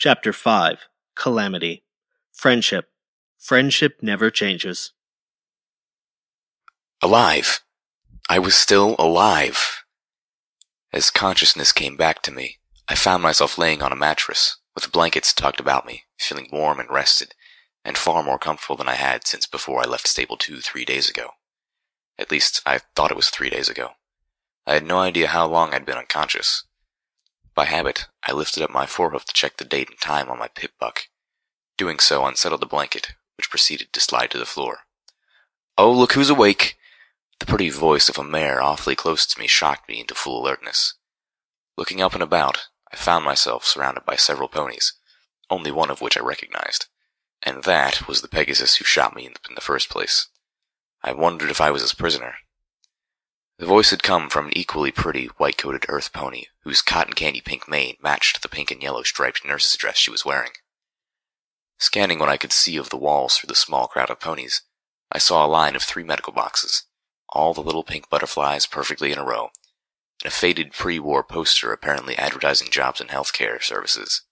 Chapter 5, Calamity. Friendship. Friendship never changes. Alive. I was still alive. As consciousness came back to me, I found myself laying on a mattress, with blankets tucked about me, feeling warm and rested, and far more comfortable than I had since before I left Stable 2 3 days ago. At least, I thought it was 3 days ago. I had no idea how long I'd been unconscious. By habit, I lifted up my forehoof to check the date and time on my pip buck. Doing so unsettled the blanket, which proceeded to slide to the floor. "Oh, look who's awake!" The pretty voice of a mare awfully close to me shocked me into full alertness. Looking up and about, I found myself surrounded by several ponies, only one of which I recognized, and that was the Pegasus who shot me in the first place. I wondered if I was his prisoner. The voice had come from an equally pretty, white-coated earth pony, whose cotton candy pink mane matched the pink and yellow striped nurse's dress she was wearing. Scanning what I could see of the walls through the small crowd of ponies, I saw a line of 3 medical boxes, all the little pink butterflies perfectly in a row, and a faded pre-war poster apparently advertising jobs in healthcare services.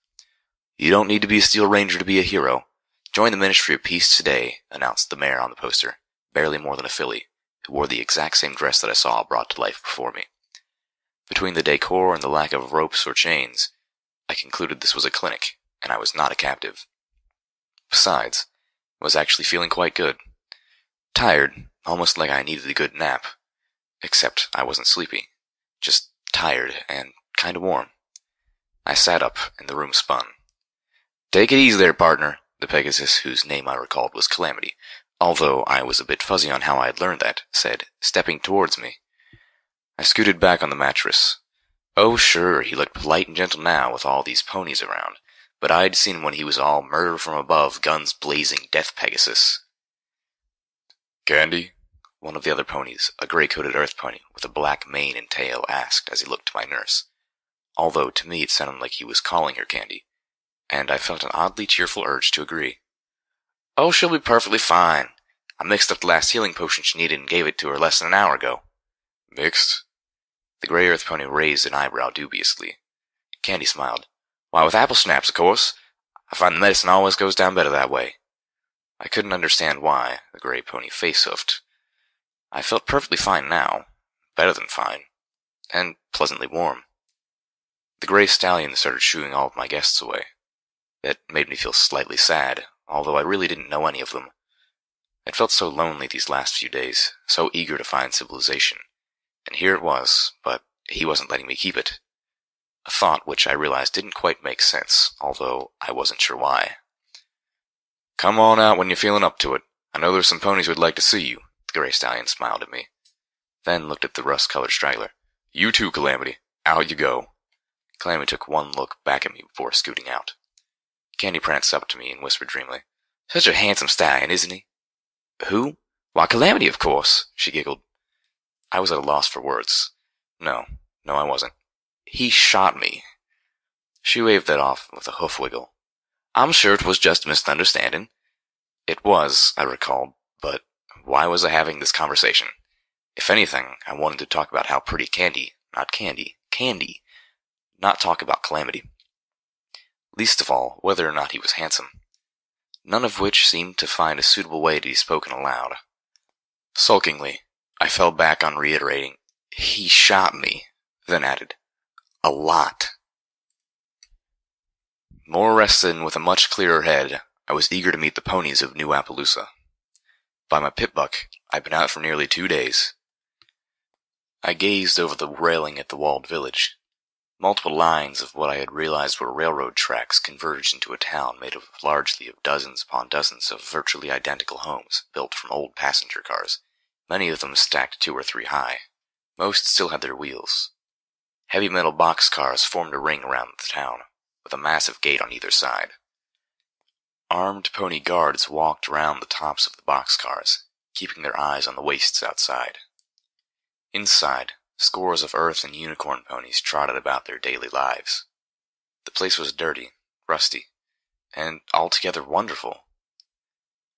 "You don't need to be a Steel Ranger to be a hero. Join the Ministry of Peace today," announced the mayor on the poster, barely more than a filly, who wore the exact same dress that I saw brought to life before me. Between the decor and the lack of ropes or chains, I concluded this was a clinic, and I was not a captive. Besides, I was actually feeling quite good. Tired, almost like I needed a good nap. Except I wasn't sleepy. Just tired and kinda warm. I sat up, and the room spun. "Take it easy there, partner," the Pegasus, whose name I recalled was Calamity, although I was a bit fuzzy on how I had learned that, said, stepping towards me. I scooted back on the mattress. Oh, sure, he looked polite and gentle now with all these ponies around, but I'd seen him when he was all murder from above, guns blazing, death Pegasus. "Candy?" One of the other ponies, a gray-coated earth pony with a black mane and tail, asked as he looked to my nurse, although to me it sounded like he was calling her Candy, and I felt an oddly cheerful urge to agree. "Oh, she'll be perfectly fine. I mixed up the last healing potion she needed and gave it to her less than an hour ago." "Mixed?" The gray earth pony raised an eyebrow dubiously. Candy smiled. "Why, with apple snaps, of course. I find the medicine always goes down better that way." I couldn't understand why the gray pony face-hoofed. I felt perfectly fine now, better than fine, and pleasantly warm. The gray stallion started shooing all of my guests away. That made me feel slightly sad, although I really didn't know any of them. I'd felt so lonely these last few days, so eager to find civilization, and here it was, but he wasn't letting me keep it. A thought which I realized didn't quite make sense, although I wasn't sure why. "Come on out when you're feeling up to it. I know there's some ponies who'd like to see you." The gray stallion smiled at me, then looked at the rust-colored straggler. "You too, Calamity. Out you go." Calamity took one look back at me before scooting out. Candy pranced up to me and whispered dreamily, "Such a handsome stallion, isn't he?" "Who?" "Why, Calamity, of course," she giggled. I was at a loss for words. No, I wasn't. "He shot me." She waved that off with a hoof wiggle. "I'm sure it was just a misunderstanding." It was, I recalled, but why was I having this conversation? If anything, I wanted to talk about how pretty Candy, not talk about Calamity. Least of all, whether or not he was handsome. None of which seemed to find a suitable way to be spoken aloud. Sulkingly, I fell back on reiterating, "He shot me," then added, "A lot." More rested and with a much clearer head, I was eager to meet the ponies of New Appaloosa. By my pip buck, I'd been out for nearly 2 days. I gazed over the railing at the walled village. Multiple lines of what I had realized were railroad tracks converged into a town made up largely of dozens upon dozens of virtually identical homes built from old passenger cars, many of them stacked 2 or 3 high. Most still had their wheels. Heavy metal boxcars formed a ring around the town, with a massive gate on either side. Armed pony guards walked around the tops of the boxcars, keeping their eyes on the wastes outside. Inside, scores of earth and unicorn ponies trotted about their daily lives. The place was dirty, rusty, and altogether wonderful.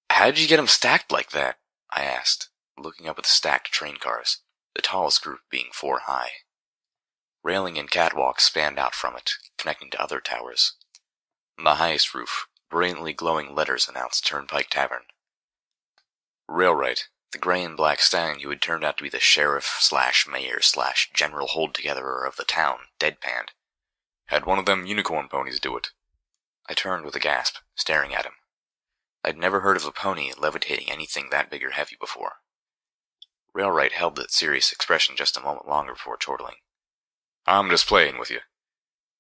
"How did you get them stacked like that?" I asked, looking up at the stacked train cars, the tallest group being 4 high. Railing and catwalks spanned out from it, connecting to other towers. On the highest roof, brilliantly glowing letters announced Turnpike Tavern. Railwright, the gray and black stallion who had turned out to be the sheriff/mayor/general hold-togetherer of the town, deadpanned. Had one of them unicorn ponies do it. I turned with a gasp, staring at him. I'd never heard of a pony levitating anything that big or heavy before. Railwright held that serious expression just a moment longer before chortling. I'm just playing with you.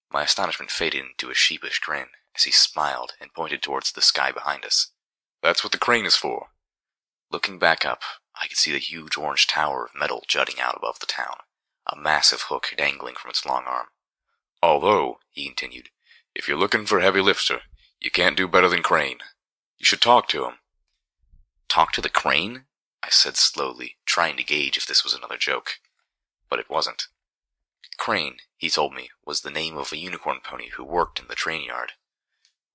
My astonishment faded into a sheepish grin as he smiled and pointed towards the sky behind us. That's what the crane is for. Looking back up, I could see the huge orange tower of metal jutting out above the town, a massive hook dangling from its long arm. Although, he continued, if you're looking for a heavy lifter, you can't do better than Crane. You should talk to him. Talk to the crane? I said slowly, trying to gauge if this was another joke. But it wasn't. Crane, he told me, was the name of a unicorn pony who worked in the train yard.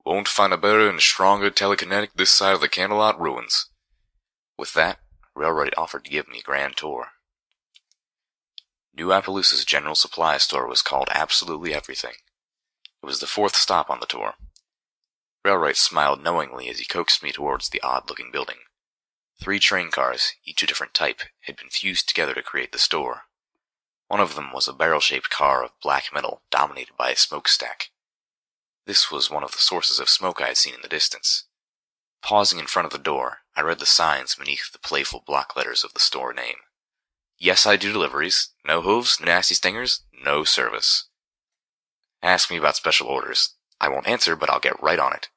Won't find a better and stronger telekinetic this side of the Candelot ruins. With that, Railroad offered to give me a grand tour. New Appaloosa's general supply store was called Absolutely Everything. It was the fourth stop on the tour. Railroad smiled knowingly as he coaxed me towards the odd-looking building. 3 train cars, each a different type, had been fused together to create the store. One of them was a barrel-shaped car of black metal dominated by a smokestack. This was one of the sources of smoke I had seen in the distance. Pausing in front of the door, I read the signs beneath the playful block letters of the store name. Yes, I do deliveries. No hooves, no nasty stingers, no service. Ask me about special orders. I won't answer, but I'll get right on it.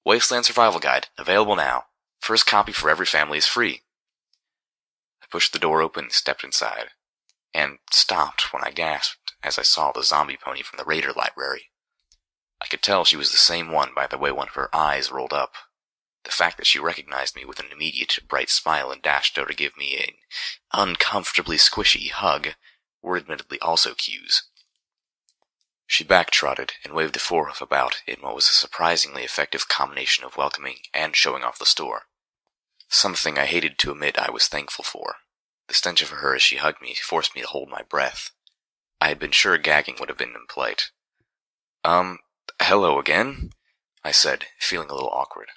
Wasteland Survival Guide, available now. First copy for every family is free. I pushed the door open and stepped inside, and stopped when I gasped as I saw the zombie pony from the Raider Library. I could tell she was the same one by the way one of her eyes rolled up. The fact that she recognized me with an immediate bright smile and dashed out to give me an uncomfortably squishy hug were admittedly also cues. She back-trotted and waved a forehoof about in what was a surprisingly effective combination of welcoming and showing off the store. Something I hated to admit I was thankful for. The stench of her as she hugged me forced me to hold my breath. I had been sure gagging would have been impolite. Hello again? I said, feeling a little awkward.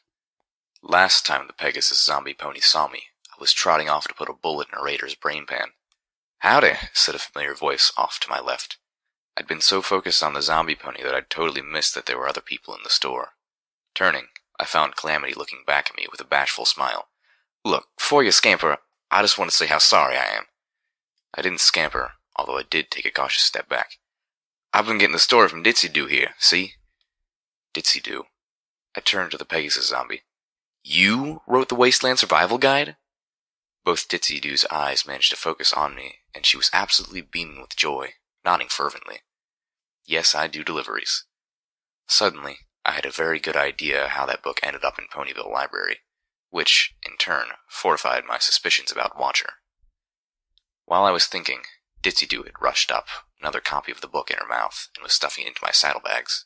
Last time the Pegasus zombie pony saw me, I was trotting off to put a bullet in a raider's brain pan. Howdy, said a familiar voice off to my left. I'd been so focused on the zombie pony that I'd totally missed that there were other people in the store. Turning, I found Calamity looking back at me with a bashful smile. Look, before you scamper, I just want to say how sorry I am. I didn't scamper, although I did take a cautious step back. I've been getting the story from Ditsy-Doo here, see? Ditsy-Doo. I turned to the Pegasus zombie. You wrote the Wasteland Survival Guide? Both Ditsy-Doo's eyes managed to focus on me, and she was absolutely beaming with joy, nodding fervently. Yes, I do deliveries. Suddenly, I had a very good idea how that book ended up in Ponyville Library, which, in turn, fortified my suspicions about Watcher. While I was thinking, Ditsy-Doo had rushed up, another copy of the book in her mouth, and was stuffing it into my saddlebags.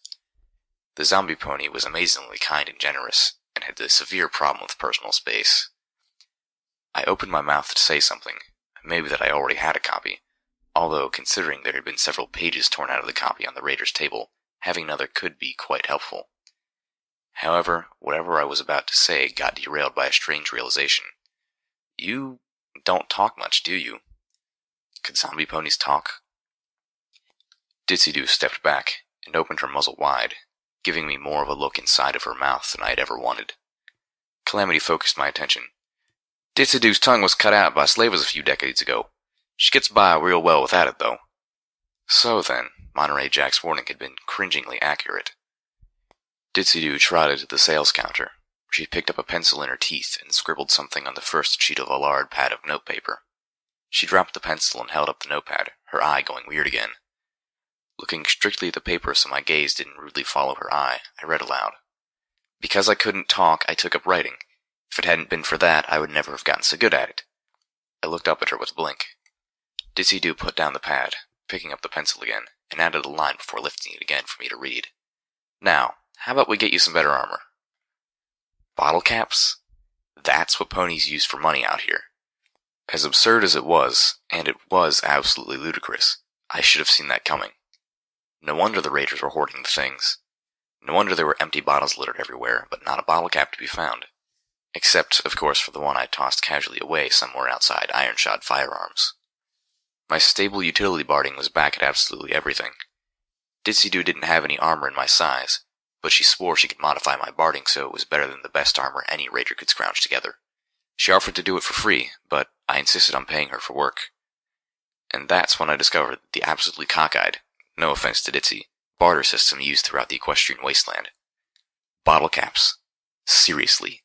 The zombie pony was amazingly kind and generous, and had a severe problem with personal space. I opened my mouth to say something, maybe that I already had a copy, although considering there had been several pages torn out of the copy on the Raider's table, having another could be quite helpful. However, whatever I was about to say got derailed by a strange realization. You don't talk much, do you? Could zombie ponies talk? Ditsy-Doo stepped back and opened her muzzle wide, giving me more of a look inside of her mouth than I had ever wanted. Calamity focused my attention. Ditsy-Doo's tongue was cut out by slavers a few decades ago. She gets by real well without it, though. So then, Monterey Jack's warning had been cringingly accurate. Ditsy-Doo trotted to the sales counter, where she picked up a pencil in her teeth and scribbled something on the first sheet of a large pad of notepaper. She dropped the pencil and held up the notepad, her eye going weird again. Looking strictly at the paper so my gaze didn't rudely follow her eye, I read aloud. Because I couldn't talk, I took up writing. If it hadn't been for that, I would never have gotten so good at it. I looked up at her with a blink. Ditsy-Doo put down the pad, picking up the pencil again, and added a line before lifting it again for me to read. Now, how about we get you some better armor? Bottle caps? That's what ponies use for money out here. As absurd as it was, and it was absolutely ludicrous, I should have seen that coming. No wonder the raiders were hoarding the things. No wonder there were empty bottles littered everywhere, but not a bottle cap to be found. Except, of course, for the one I tossed casually away somewhere outside iron-shod firearms. My stable utility barding was back at absolutely everything. Ditsy-Doo didn't have any armor in my size, but she swore she could modify my barding so it was better than the best armor any raider could scrounge together. She offered to do it for free, but I insisted on paying her for work. And that's when I discovered the absolutely cockeyed, no offense to Ditsy, barter system used throughout the equestrian wasteland. Bottle caps. Seriously.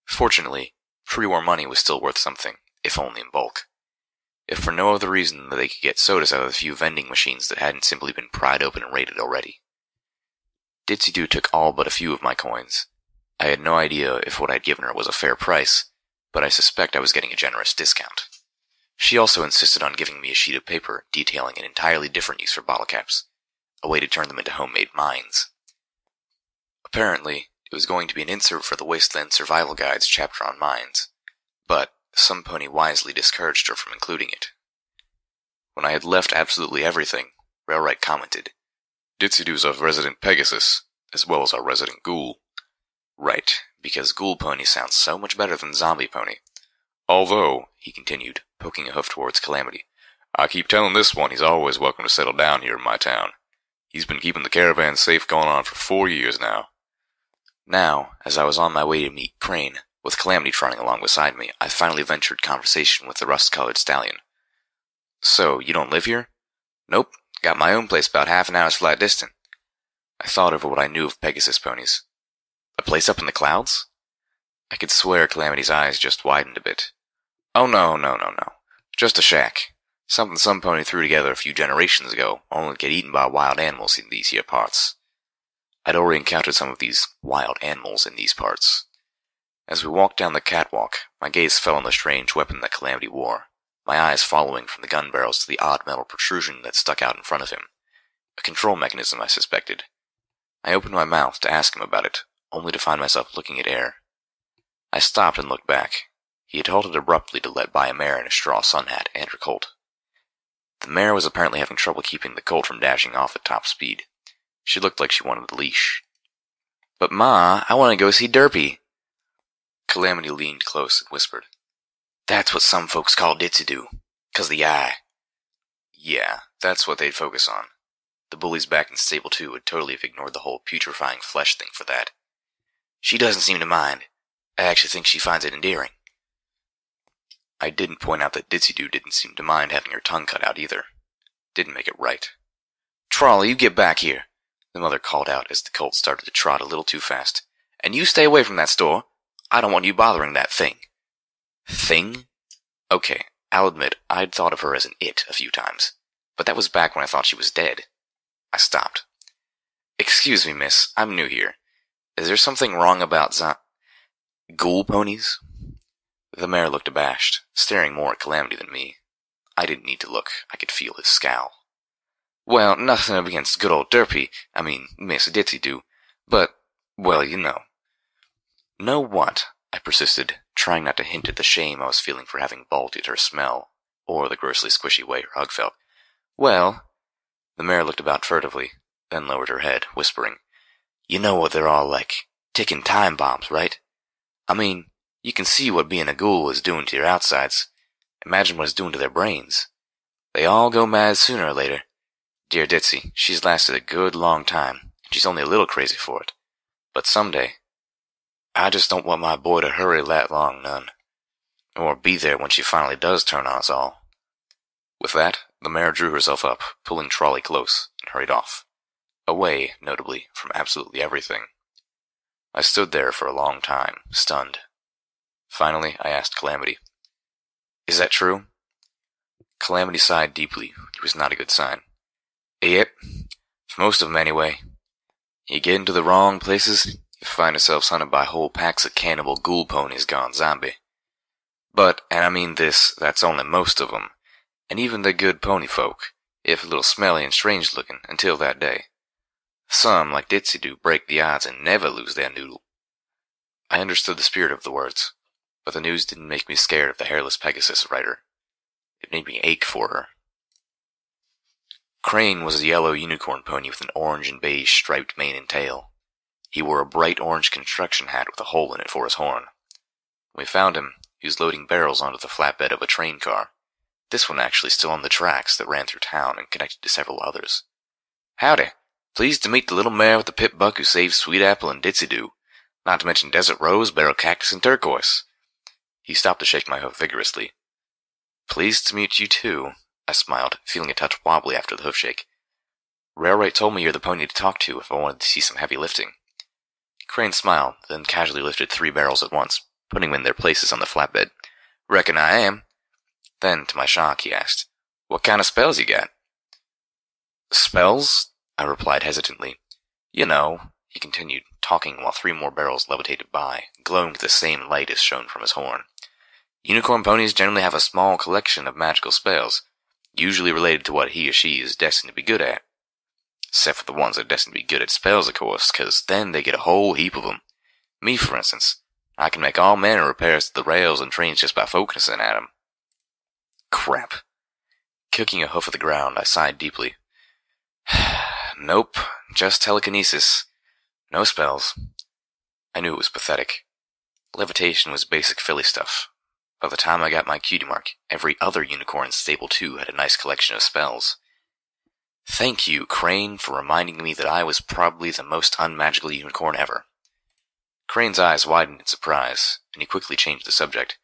Fortunately, pre-war money was still worth something, if only in bulk. If for no other reason than they could get sodas out of the few vending machines that hadn't simply been pried open and raided already. Ditsy-Doo took all but a few of my coins. I had no idea if what I'd given her was a fair price, but I suspect I was getting a generous discount. She also insisted on giving me a sheet of paper detailing an entirely different use for bottle caps, a way to turn them into homemade mines. Apparently, it was going to be an insert for the Wasteland Survival Guide's chapter on mines, but some pony wisely discouraged her from including it. When I had left absolutely everything, Railright commented, "Ditsy-Doo's our resident Pegasus, as well as our resident Ghoul." Right, because Ghoul Pony sounds so much better than Zombie Pony. "Although," he continued, poking a hoof towards Calamity, "I keep telling this one he's always welcome to settle down here in my town. He's been keeping the caravan safe going on for 4 years now." Now, as I was on my way to meet Crane, with Calamity trotting along beside me, I finally ventured conversation with the rust-colored stallion. "So, you don't live here?" "Nope, got my own place about half an hour's flight distant." I thought over what I knew of Pegasus ponies. A place up in the clouds? I could swear Calamity's eyes just widened a bit. "Oh no. Just a shack. Something some pony threw together a few generations ago, only to get eaten by wild animals in these here parts." I'd already encountered some of these wild animals in these parts. As we walked down the catwalk, my gaze fell on the strange weapon that Calamity wore, my eyes following from the gun barrels to the odd metal protrusion that stuck out in front of him. A control mechanism, I suspected. I opened my mouth to ask him about it, only to find myself looking at air. I stopped and looked back. He had halted abruptly to let by a mare in a straw sun hat and her colt. The mare was apparently having trouble keeping the colt from dashing off at top speed. She looked like she wanted the leash. "But Ma, I want to go see Derpy." Calamity leaned close and whispered, "That's what some folks call Ditsy-Doo, 'cause the eye." Yeah, that's what they'd focus on. The bullies back in stable 2 would totally have ignored the whole putrefying flesh thing for that. "She doesn't seem to mind. I actually think she finds it endearing." I didn't point out that Ditsy-Doo didn't seem to mind having her tongue cut out either. Didn't make it right. "Trolley, you get back here," the mother called out as the colt started to trot a little too fast. "And you stay away from that store. I don't want you bothering that thing." Thing? Okay, I'll admit I'd thought of her as an it a few times, but that was back when I thought she was dead. I stopped. "Excuse me, miss, I'm new here. Is there something wrong about Ghoul ponies?" The mare looked abashed, staring more at Calamity than me. I didn't need to look. I could feel his scowl. "Well, nothing against good old Derpy, Miss Ditsy-Doo, but, well, you know." "Know what?" I persisted, trying not to hint at the shame I was feeling for having balked her smell, or the grossly squishy way her hug felt. "Well," the mare looked about furtively, then lowered her head, whispering, "You know what they're all like, ticking time bombs, right? You can see what being a ghoul is doing to your outsides. Imagine what it's doing to their brains. They all go mad sooner or later. Dear Ditsy, she's lasted a good long time, and she's only a little crazy for it. But someday, I just don't want my boy to hurry that long, none. Or be there when she finally does turn on us all." With that, the mare drew herself up, pulling Trolley close, and hurried off. Away, notably, from absolutely everything. I stood there for a long time, stunned. Finally, I asked Calamity, "Is that true?" Calamity sighed deeply. It was not a good sign. "Yep, for most of them anyway. You get into the wrong places, you find yourselves hunted by whole packs of cannibal ghoul ponies gone zombie. But, and I mean this, that's only most of them, and even the good pony folk, if a little smelly and strange looking, until that day. Some, like Ditsy-Doo, break the odds and never lose their noodle." I understood the spirit of the words, but the news didn't make me scared of the hairless Pegasus rider. It made me ache for her. Crane was a yellow unicorn pony with an orange and beige striped mane and tail. He wore a bright orange construction hat with a hole in it for his horn. When we found him, he was loading barrels onto the flatbed of a train car. This one actually still on the tracks that ran through town and connected to several others. "Howdy. Pleased to meet the little mare with the pip buck who saved Sweet Apple and Ditsy Doo. Not to mention Desert Rose, Barrel Cactus, and Turquoise." He stopped to shake my hoof vigorously. "Pleased to meet you too," I smiled, feeling a touch wobbly after the hoofshake. "Railwright told me you're the pony to talk to if I wanted to see some heavy lifting." Crane smiled, then casually lifted 3 barrels at once, putting them in their places on the flatbed. "Reckon I am." Then, to my shock, he asked, "What kind of spells you got?" "Spells?" I replied hesitantly. "You know," he continued, talking while 3 more barrels levitated by, glowing with the same light as shone from his horn. "Unicorn ponies generally have a small collection of magical spells, usually related to what he or she is destined to be good at. Except for the ones that are destined to be good at spells, of course, because then they get a whole heap of them. Me, for instance, I can make all manner of repairs to the rails and trains just by focusing at them." Crap. Kicking a hoof at the ground, I sighed deeply. "Nope, just telekinesis. No spells." I knew it was pathetic. Levitation was basic filly stuff. By the time I got my cutie mark, every other unicorn in Stable 2 had a nice collection of spells. Thank you, Crane, for reminding me that I was probably the most unmagical unicorn ever. Crane's eyes widened in surprise, and he quickly changed the subject.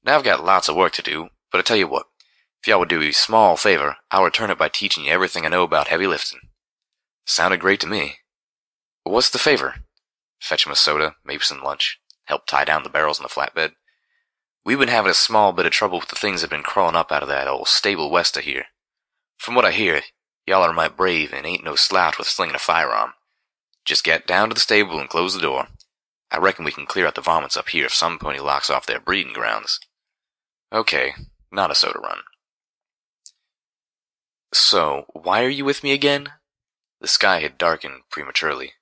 "Now I've got lots of work to do, but I tell you what, if y'all would do me a small favor, I'll return it by teaching you everything I know about heavy lifting." Sounded great to me. "What's the favor?" "Fetch him a soda, maybe some lunch. Help tie down the barrels on the flatbed. We've been having a small bit of trouble with the things that have been crawling up out of that old stable west of here. From what I hear, y'all are mighty brave and ain't no slouch with slinging a firearm. Just get down to the stable and close the door. I reckon we can clear out the varmints up here if some pony locks off their breeding grounds." "Okay, not a soda run." "So, why are you with me again?" The sky had darkened prematurely.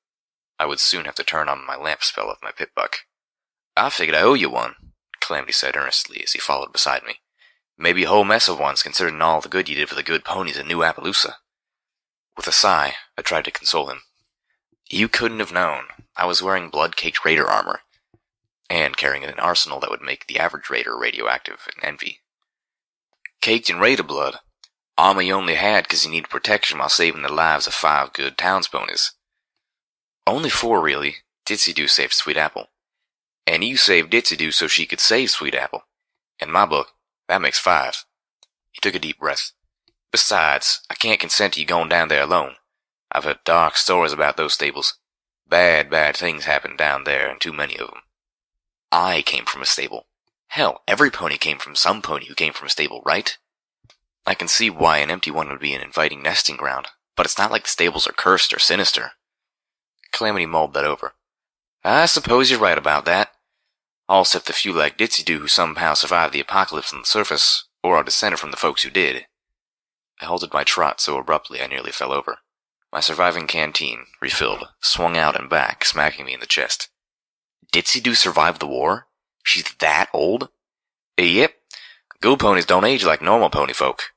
I would soon have to turn on my lamp spell of my pit buck. "I figured I owe you one," Calamity said earnestly as he followed beside me. "Maybe a whole mess of ones, considering all the good you did for the good ponies in New Appaloosa." With a sigh, I tried to console him. "You couldn't have known. I was wearing blood-caked raider armor, and carrying an arsenal that would make the average raider radioactive and envy. Caked in raider blood. Armor you only had because you needed protection while saving the lives of 5 good townsponies. Only 4, really. Ditsy Doo saved Sweet Apple. And you saved Ditsy Doo so she could save Sweet Apple. In my book, that makes 5. He took a deep breath. "Besides, I can't consent to you going down there alone. I've heard dark stories about those stables. Bad, bad things happen down there, and too many of them. I came from a stable. Hell, every pony came from some pony who came from a stable, right? I can see why an empty one would be an inviting nesting ground, but it's not like the stables are cursed or sinister." Calamity mulled that over. "I suppose you're right about that. All except the few like Ditsy Doo who somehow survived the apocalypse on the surface, or are descended from the folks who did." I halted my trot so abruptly I nearly fell over. My surviving canteen, refilled, swung out and back, smacking me in the chest. "Ditsy Doo survived the war? She's that old?" "Yep. Good ponies don't age like normal pony folk."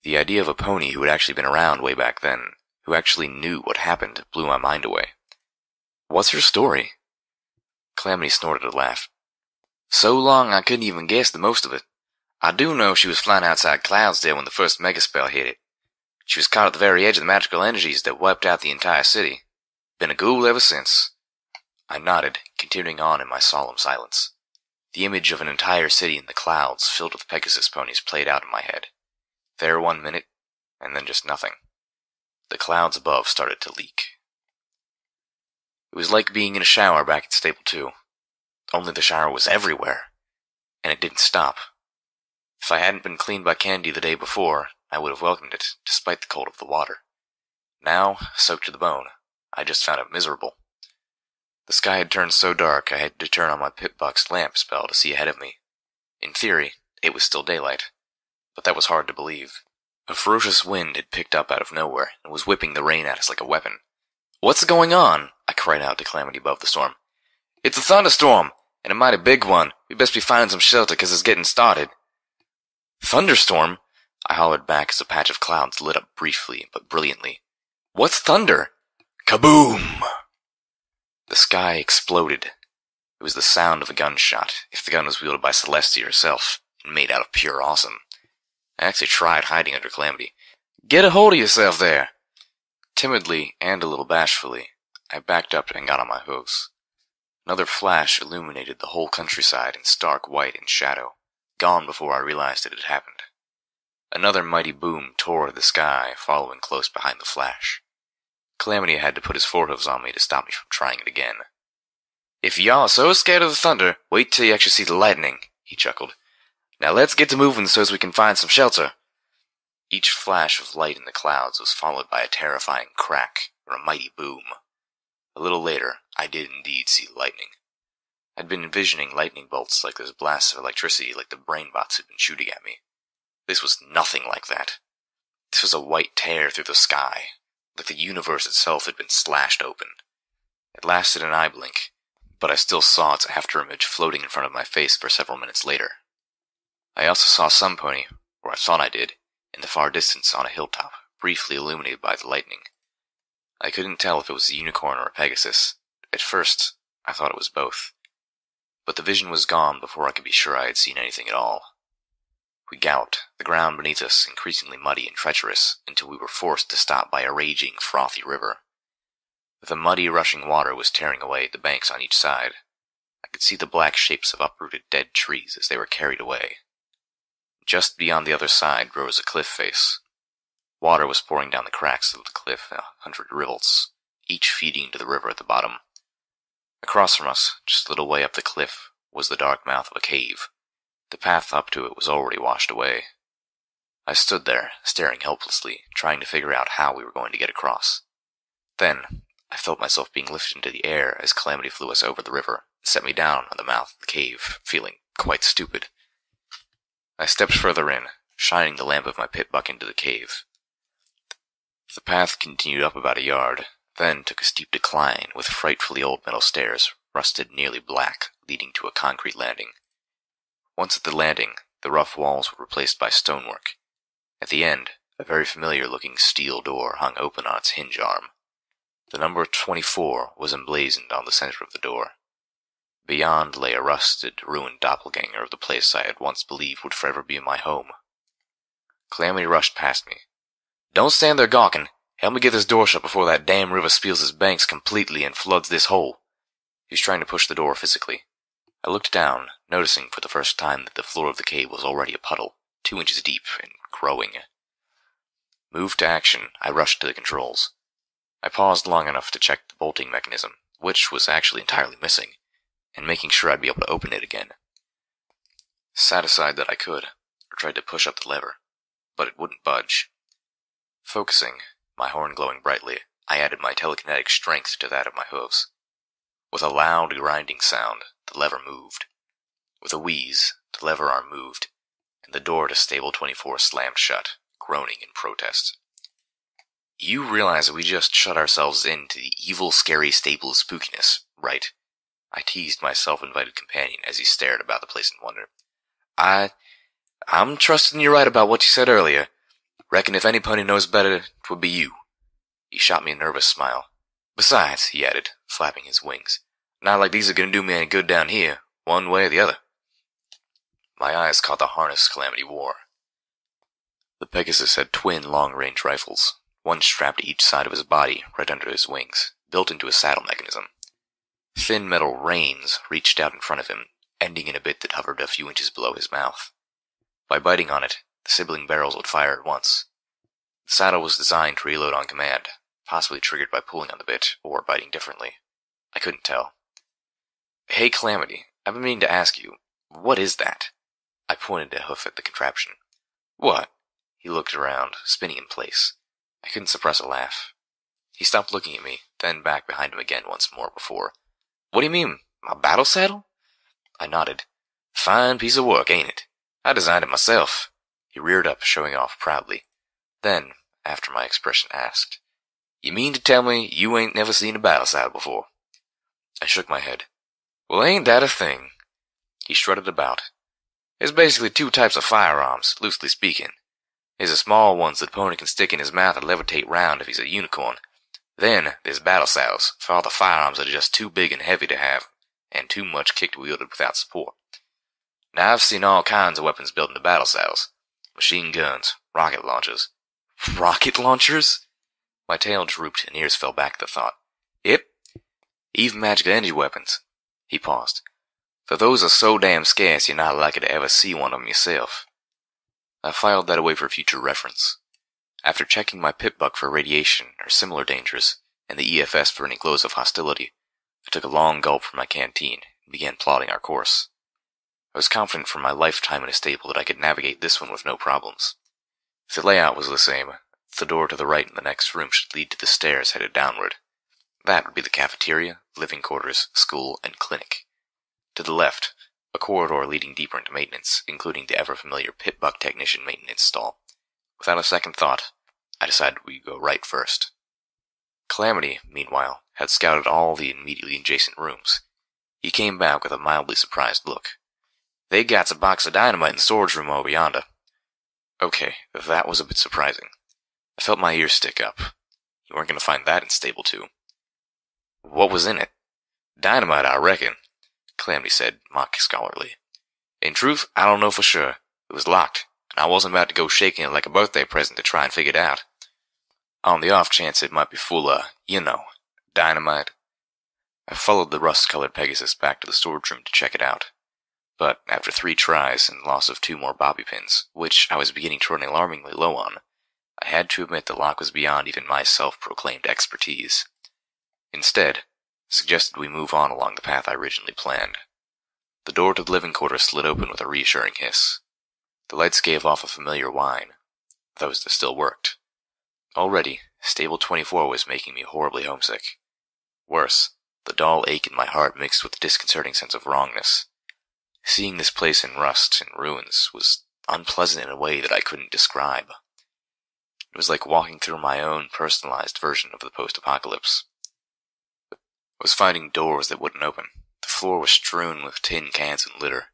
The idea of a pony who had actually been around way back then, who actually knew what happened, blew my mind away. "What's her story?" Calamity snorted a laugh. "So long I couldn't even guess the most of it. I do know she was flying outside Cloudsdale when the first megaspell hit it. She was caught at the very edge of the magical energies that wiped out the entire city. Been a ghoul ever since." I nodded, continuing on in my solemn silence. The image of an entire city in the clouds filled with Pegasus ponies played out in my head. There 1 minute, and then just nothing. The clouds above started to leak. It was like being in a shower back at Stable 2. Only the shower was everywhere, and it didn't stop. If I hadn't been cleaned by Candy the day before, I would have welcomed it, despite the cold of the water. Now, soaked to the bone, I just found it miserable. The sky had turned so dark I had to turn on my pip-buck's lamp spell to see ahead of me. In theory, it was still daylight, but that was hard to believe. A ferocious wind had picked up out of nowhere and was whipping the rain at us like a weapon. "What's going on?" I cried out to Calamity above the storm. "It's a thunderstorm, and a mighty big one. We best be finding some shelter, 'cause it's getting started." "Thunderstorm? I hollered back as a patch of clouds lit up briefly but brilliantly. "What's thunder?" Kaboom! The sky exploded. It was the sound of a gunshot, if the gun was wielded by Celestia herself, and made out of pure awesome. I actually tried hiding under Calamity. "Get a hold of yourself there!" Timidly, and a little bashfully, I backed up and got on my hooves. Another flash illuminated the whole countryside in stark white and shadow, gone before I realized it had happened. Another mighty boom tore the sky, following close behind the flash. Calamity had to put his forehooves on me to stop me from trying it again. "If y'all are so scared of the thunder, wait till you actually see the lightning," he chuckled. "Now let's get to moving so as we can find some shelter." Each flash of light in the clouds was followed by a terrifying crack or a mighty boom. A little later, I did indeed see lightning. I'd been envisioning lightning bolts like those blasts of electricity like the brainbots had been shooting at me. This was nothing like that. This was a white tear through the sky, like the universe itself had been slashed open. It lasted an eye blink, but I still saw its afterimage floating in front of my face for several minutes later. I also saw some pony, or I thought I did, in the far distance on a hilltop, briefly illuminated by the lightning. I couldn't tell if it was a unicorn or a Pegasus. At first, I thought it was both. But the vision was gone before I could be sure I had seen anything at all. We galloped, the ground beneath us increasingly muddy and treacherous, until we were forced to stop by a raging, frothy river. The muddy, rushing water was tearing away at the banks on each side. I could see the black shapes of uprooted dead trees as they were carried away. Just beyond the other side rose a cliff face. Water was pouring down the cracks of the cliff in 100 rivulets, each feeding into the river at the bottom. Across from us, just a little way up the cliff, was the dark mouth of a cave. The path up to it was already washed away. I stood there, staring helplessly, trying to figure out how we were going to get across. Then, I felt myself being lifted into the air as Calamity flew us over the river and set me down on the mouth of the cave, feeling quite stupid. I stepped further in, shining the lamp of my pit buck into the cave. The path continued up about a yard, then took a steep decline with frightfully old metal stairs, rusted nearly black, leading to a concrete landing. Once at the landing, the rough walls were replaced by stonework. At the end, a very familiar-looking steel door hung open on its hinge arm. The number 24 was emblazoned on the center of the door. Beyond lay a rusted, ruined doppelganger of the place I had once believed would forever be my home. Calamity rushed past me. "Don't stand there gawking. Help me get this door shut before that damn river spills its banks completely and floods this hole." He was trying to push the door physically. I looked down, noticing for the first time that the floor of the cave was already a puddle, 2 inches deep and growing. Moved to action, I rushed to the controls. I paused long enough to check the bolting mechanism, which was actually entirely missing, and making sure I'd be able to open it again. Sat aside that I could, or tried to push up the lever, but it wouldn't budge. Focusing, my horn glowing brightly, I added my telekinetic strength to that of my hooves. With a loud, grinding sound, the lever moved. With a wheeze, the lever arm moved, and the door to Stable 24 slammed shut, groaning in protest. "You realize that we just shut ourselves into the evil, scary stable of spookiness, right?" I teased my self-invited companion as he stared about the place in wonder. I'm trusting you're right about what you said earlier. Reckon if any pony knows better, 'twould be you." He shot me a nervous smile. "Besides," he added, flapping his wings, "not like these are going to do me any good down here, one way or the other." My eyes caught the harness Calamity wore. The Pegasus had twin long-range rifles, one strapped to each side of his body, right under his wings, built into a saddle mechanism. Thin metal reins reached out in front of him, ending in a bit that hovered a few inches below his mouth. By biting on it, the sibling barrels would fire at once. The saddle was designed to reload on command, possibly triggered by pulling on the bit, or biting differently. I couldn't tell. "Hey, Calamity, I've been meaning to ask you, what is that?" I pointed a hoof at the contraption. "What?" He looked around, spinning in place. I couldn't suppress a laugh. He stopped looking at me, then back behind him again once more before. "What do you mean, my battle saddle?" I nodded. "Fine piece of work, ain't it? I designed it myself." He reared up, showing off proudly. Then, after my expression, asked, "You mean to tell me you ain't never seen a battle saddle before?" I shook my head. "Well, ain't that a thing?" He strutted about. "There's basically 2 types of firearms, loosely speaking. There's the small ones that the pony can stick in his mouth and levitate round if he's a unicorn. Then there's battle saddles for all the firearms that are just too big and heavy to have, and too much kick to wield without support. Now I've seen all kinds of weapons built into battle saddles. Machine guns, rocket launchers. Rocket launchers? My tail drooped and ears fell back at the thought. Yep. Even magic energy weapons. He paused. For those are so damn scarce you're not likely to ever see one of them yourself. I filed that away for future reference. After checking my pip buck for radiation or similar dangers, and the EFS for any glows of hostility, I took a long gulp from my canteen and began plotting our course. I was confident from my lifetime in a stable that I could navigate this one with no problems. If the layout was the same, the door to the right in the next room should lead to the stairs headed downward. That would be the cafeteria, living quarters, school, and clinic. To the left, a corridor leading deeper into maintenance, including the ever-familiar pit buck technician maintenance stall. Without a second thought, I decided we'd go right first. Calamity, meanwhile, had scouted all the immediately adjacent rooms. He came back with a mildly surprised look. They got a box of dynamite in the storage room over yonder. Okay, that was a bit surprising. I felt my ears stick up. You weren't going to find that in Stable 2. What was in it? Dynamite, I reckon, Calamity said, mock scholarly. In truth, I don't know for sure. It was locked, and I wasn't about to go shaking it like a birthday present to try and figure it out. On the off chance it might be full of, dynamite. I followed the rust-colored Pegasus back to the storage room to check it out. But after 3 tries and loss of 2 more bobby pins, which I was beginning to run alarmingly low on, I had to admit the lock was beyond even my self-proclaimed expertise. Instead, I suggested we move on along the path I originally planned. The door to the living quarters slid open with a reassuring hiss. The lights gave off a familiar whine, those that still worked. Already, Stable 24 was making me horribly homesick. Worse, the dull ache in my heart mixed with a disconcerting sense of wrongness. Seeing this place in rust and ruins was unpleasant in a way that I couldn't describe. It was like walking through my own personalized version of the post-apocalypse. I was finding doors that wouldn't open. The floor was strewn with tin cans and litter.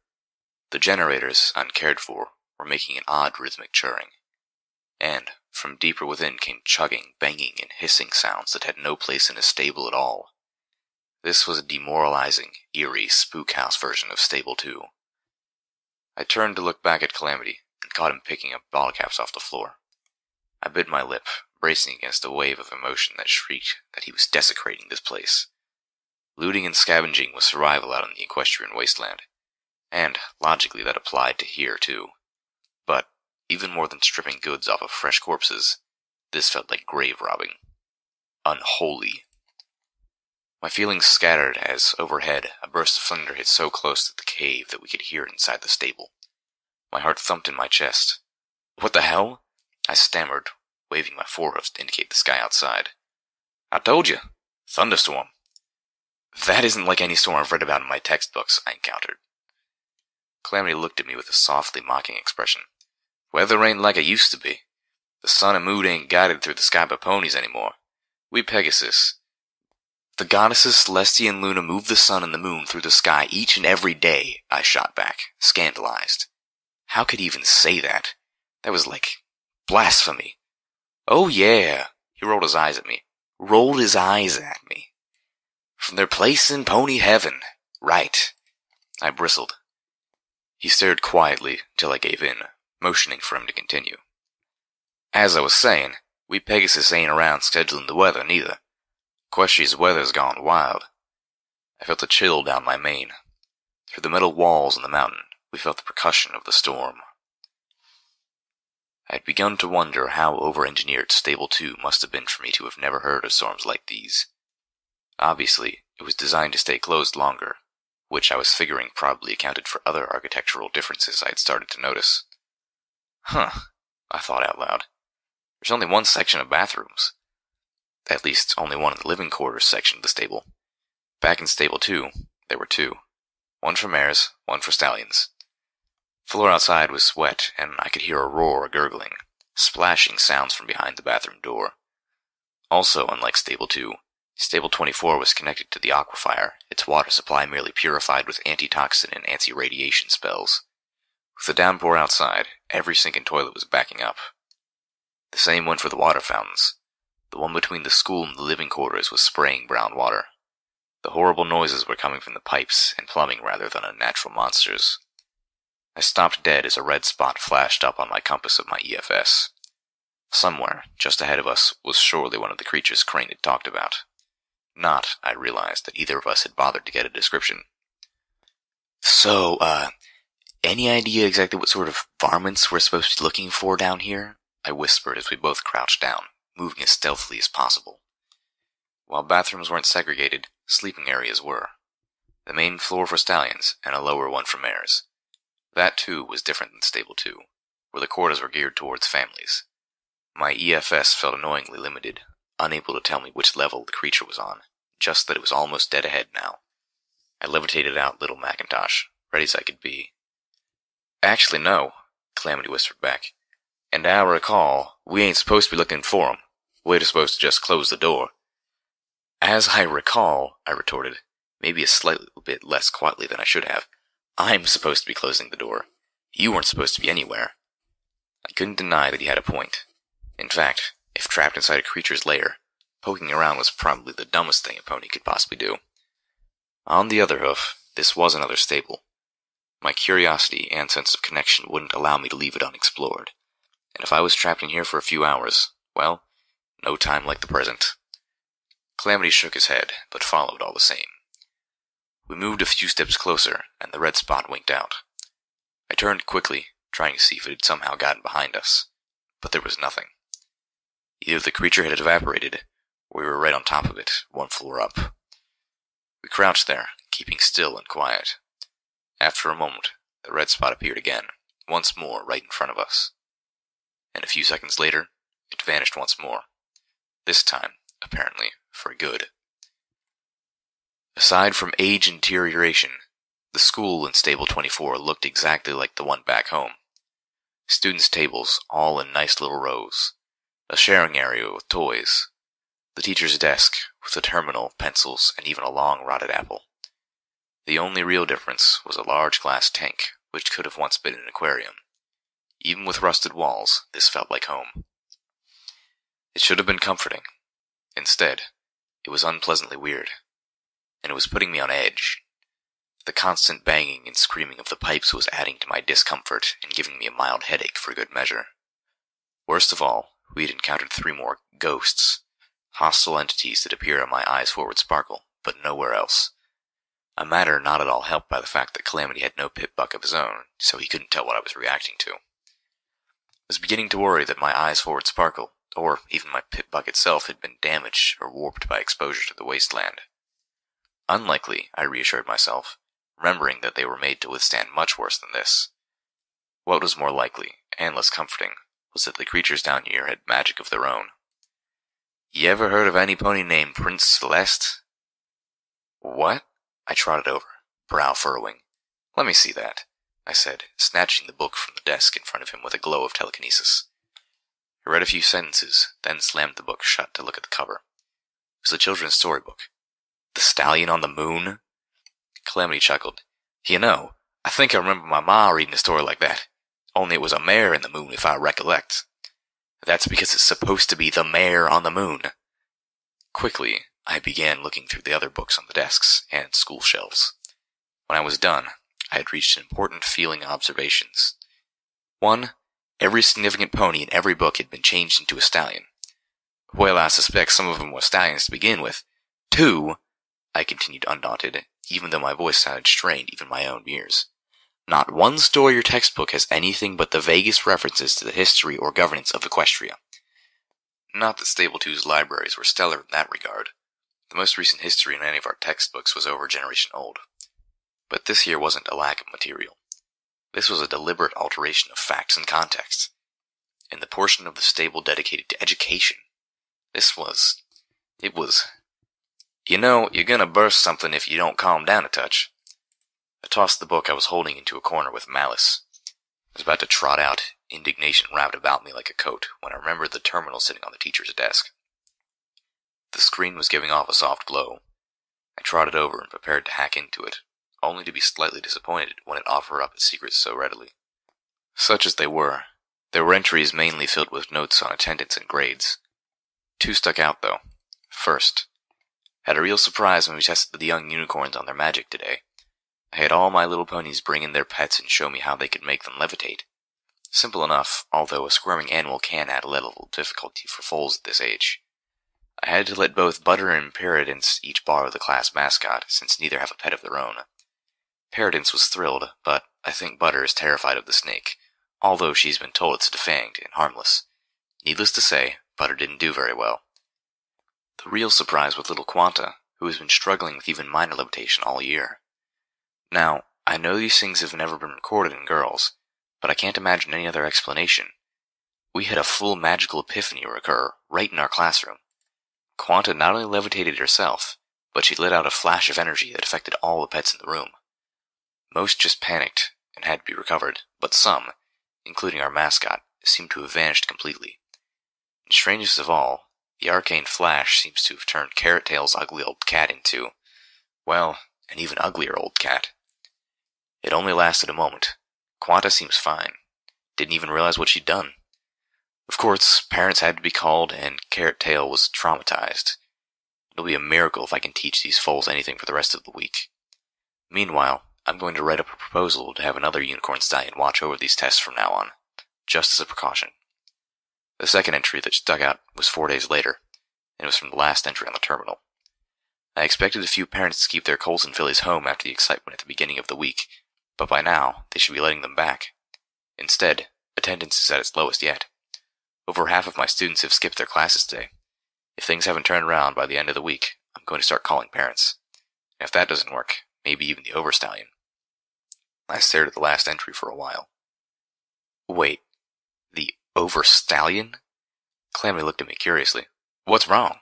The generators, uncared for, were making an odd rhythmic churring. And from deeper within came chugging, banging, and hissing sounds that had no place in a stable at all. This was a demoralizing, eerie, spook house version of Stable 2. I turned to look back at Calamity and caught him picking up bottle caps off the floor. I bit my lip, bracing against a wave of emotion that shrieked that he was desecrating this place. Looting and scavenging was survival out in the equestrian wasteland, and logically that applied to here too. But even more than stripping goods off of fresh corpses, this felt like grave robbing. Unholy. My feelings scattered as, overhead, a burst of thunder hit so close to the cave that we could hear it inside the stable. My heart thumped in my chest. What the hell? I stammered, waving my forehoofs to indicate the sky outside. I told you. Thunderstorm. That isn't like any storm I've read about in my textbooks, I encountered. Calamity looked at me with a softly mocking expression. Weather ain't like it used to be. The sun and moon ain't guided through the sky by ponies anymore. We Pegasus. The goddesses Celestia and Luna move the sun and the moon through the sky each and every day, I shot back, scandalized. How could he even say that? That was like blasphemy. Oh yeah, he rolled his eyes at me. From their place in pony heaven. Right. I bristled. He stared quietly till I gave in, motioning for him to continue. As I was saying, we Pegasus ain't around scheduling the weather, neither. Equestria's weather's gone wild. I felt a chill down my mane. Through the metal walls in the mountain, we felt the percussion of the storm. I had begun to wonder how over-engineered Stable 2 must have been for me to have never heard of storms like these. Obviously, it was designed to stay closed longer, which I was figuring probably accounted for other architectural differences I had started to notice. Huh, I thought out loud. There's only one section of bathrooms. At least only one in the living quarters section of the stable. Back in Stable 2, there were 2. One for mares, one for stallions. The floor outside was wet, and I could hear a roar or gurgling, splashing sounds from behind the bathroom door. Also, unlike Stable 2, Stable 24 was connected to the aquifer, its water supply merely purified with antitoxin and anti-radiation spells. With the downpour outside, every sink and toilet was backing up. The same went for the water fountains. The one between the school and the living quarters was spraying brown water. The horrible noises were coming from the pipes and plumbing rather than unnatural monsters. I stopped dead as a red spot flashed up on my compass of my EFS. Somewhere, just ahead of us, was surely one of the creatures Crane had talked about. Not, I realized, that either of us had bothered to get a description. So, any idea exactly what sort of varmints we're supposed to be looking for down here? I whispered as we both crouched down, moving as stealthily as possible. While bathrooms weren't segregated, sleeping areas were. The main floor for stallions, and a lower one for mares. That, too, was different than Stable 2, where the quarters were geared towards families. My EFS felt annoyingly limited, unable to tell me which level the creature was on, just that it was almost dead ahead now. I levitated out Little Macintosh, ready as I could be. Actually, no, Calamity whispered back. And I recall, we ain't supposed to be looking for 'em. We're supposed to just close the door. As I recall, I retorted, maybe a slightly bit less quietly than I should have, I'm supposed to be closing the door. You weren't supposed to be anywhere. I couldn't deny that he had a point. In fact, if trapped inside a creature's lair, poking around was probably the dumbest thing a pony could possibly do. On the other hoof, this was another stable. My curiosity and sense of connection wouldn't allow me to leave it unexplored. And if I was trapped in here for a few hours, well, no time like the present. Calamity shook his head, but followed all the same. We moved a few steps closer, and the red spot winked out. I turned quickly, trying to see if it had somehow gotten behind us, but there was nothing. Either the creature had evaporated, or we were right on top of it, one floor up. We crouched there, keeping still and quiet. After a moment, the red spot appeared again, once more right in front of us. And a few seconds later, it vanished once more. This time, apparently, for good. Aside from age and deterioration, the school in Stable 24 looked exactly like the one back home. Students' tables, all in nice little rows. A sharing area with toys. The teacher's desk, with a terminal, pencils, and even a long rotted apple. The only real difference was a large glass tank, which could have once been an aquarium. Even with rusted walls, this felt like home. It should have been comforting. Instead, it was unpleasantly weird. And it was putting me on edge. The constant banging and screaming of the pipes was adding to my discomfort and giving me a mild headache for good measure. Worst of all, we had encountered 3 more ghosts, hostile entities that appeared on my eyes forward sparkle, but nowhere else. A matter not at all helped by the fact that Calamity had no pit buck of his own, so he couldn't tell what I was reacting to. I was beginning to worry that my eyes forward sparkle, or even my pit buck itself, had been damaged or warped by exposure to the wasteland. Unlikely, I reassured myself, remembering that they were made to withstand much worse than this. What was more likely, and less comforting, was that the creatures down here had magic of their own. You ever heard of any pony named Prince Celeste? What? I trotted over, brow furrowing. Let me see that, I said, snatching the book from the desk in front of him with a glow of telekinesis. I read a few sentences, then slammed the book shut to look at the cover. It was a children's storybook. The Stallion on the Moon? Calamity chuckled. You know, I think I remember my ma reading a story like that. Only it was a mare in the moon, if I recollect. That's because it's supposed to be the mare on the moon. Quickly, I began looking through the other books on the desks and school shelves. When I was done, I had reached important feeling observations. 1. Every significant pony in every book had been changed into a stallion. Well, I suspect some of them were stallions to begin with. 2, I continued undaunted, even though my voice sounded strained even my own ears. Not one story or textbook has anything but the vaguest references to the history or governance of Equestria. Not that Stable 2's libraries were stellar in that regard. The most recent history in any of our textbooks was over a generation old. But this here wasn't a lack of material. This was a deliberate alteration of facts and context. In the portion of the stable dedicated to education, it was... You know, you're gonna burst something if you don't calm down a touch. I tossed the book I was holding into a corner with malice. I was about to trot out, indignation wrapped about me like a coat, when I remembered the terminal sitting on the teacher's desk. The screen was giving off a soft glow. I trotted over and prepared to hack into it, only to be slightly disappointed when it offered up its secrets so readily. Such as they were, There were entries mainly filled with notes on attendance and grades. Two stuck out, though. First, had a real surprise when we tested the young unicorns on their magic today. I had all my little ponies bring in their pets and show me how they could make them levitate. Simple enough, although a squirming animal can add a level of difficulty for foals at this age. I had to let both Butter and Paradance each borrow the class mascot, since neither have a pet of their own. Paradance was thrilled, but I think Butter is terrified of the snake, although she's been told it's defanged and harmless. Needless to say, Butter didn't do very well. The real surprise was little Quanta, who has been struggling with even minor levitation all year. Now, I know these things have never been recorded in girls, but I can't imagine any other explanation. We had a full magical epiphany occur right in our classroom. Quanta not only levitated herself, but she let out a flash of energy that affected all the pets in the room. Most just panicked and had to be recovered, but some, including our mascot, seemed to have vanished completely. And strangest of all, the arcane flash seems to have turned Carrot Tail's ugly old cat into, well, an even uglier old cat. It only lasted a moment. Quanta seems fine. Didn't even realize what she'd done. Of course, parents had to be called, and Carrot Tail was traumatized. It'll be a miracle if I can teach these foals anything for the rest of the week. Meanwhile, I'm going to write up a proposal to have another unicorn stallion watch over these tests from now on, just as a precaution. The second entry that stuck out was 4 days later, and it was from the last entry on the terminal. I expected a few parents to keep their Colson fillies home after the excitement at the beginning of the week, but by now, they should be letting them back. Instead, attendance is at its lowest yet. Over half of my students have skipped their classes today. If things haven't turned around by the end of the week, I'm going to start calling parents. And if that doesn't work, maybe even the Overstallion. I stared at the last entry for a while. Wait, the Overstallion? Calamity looked at me curiously. What's wrong?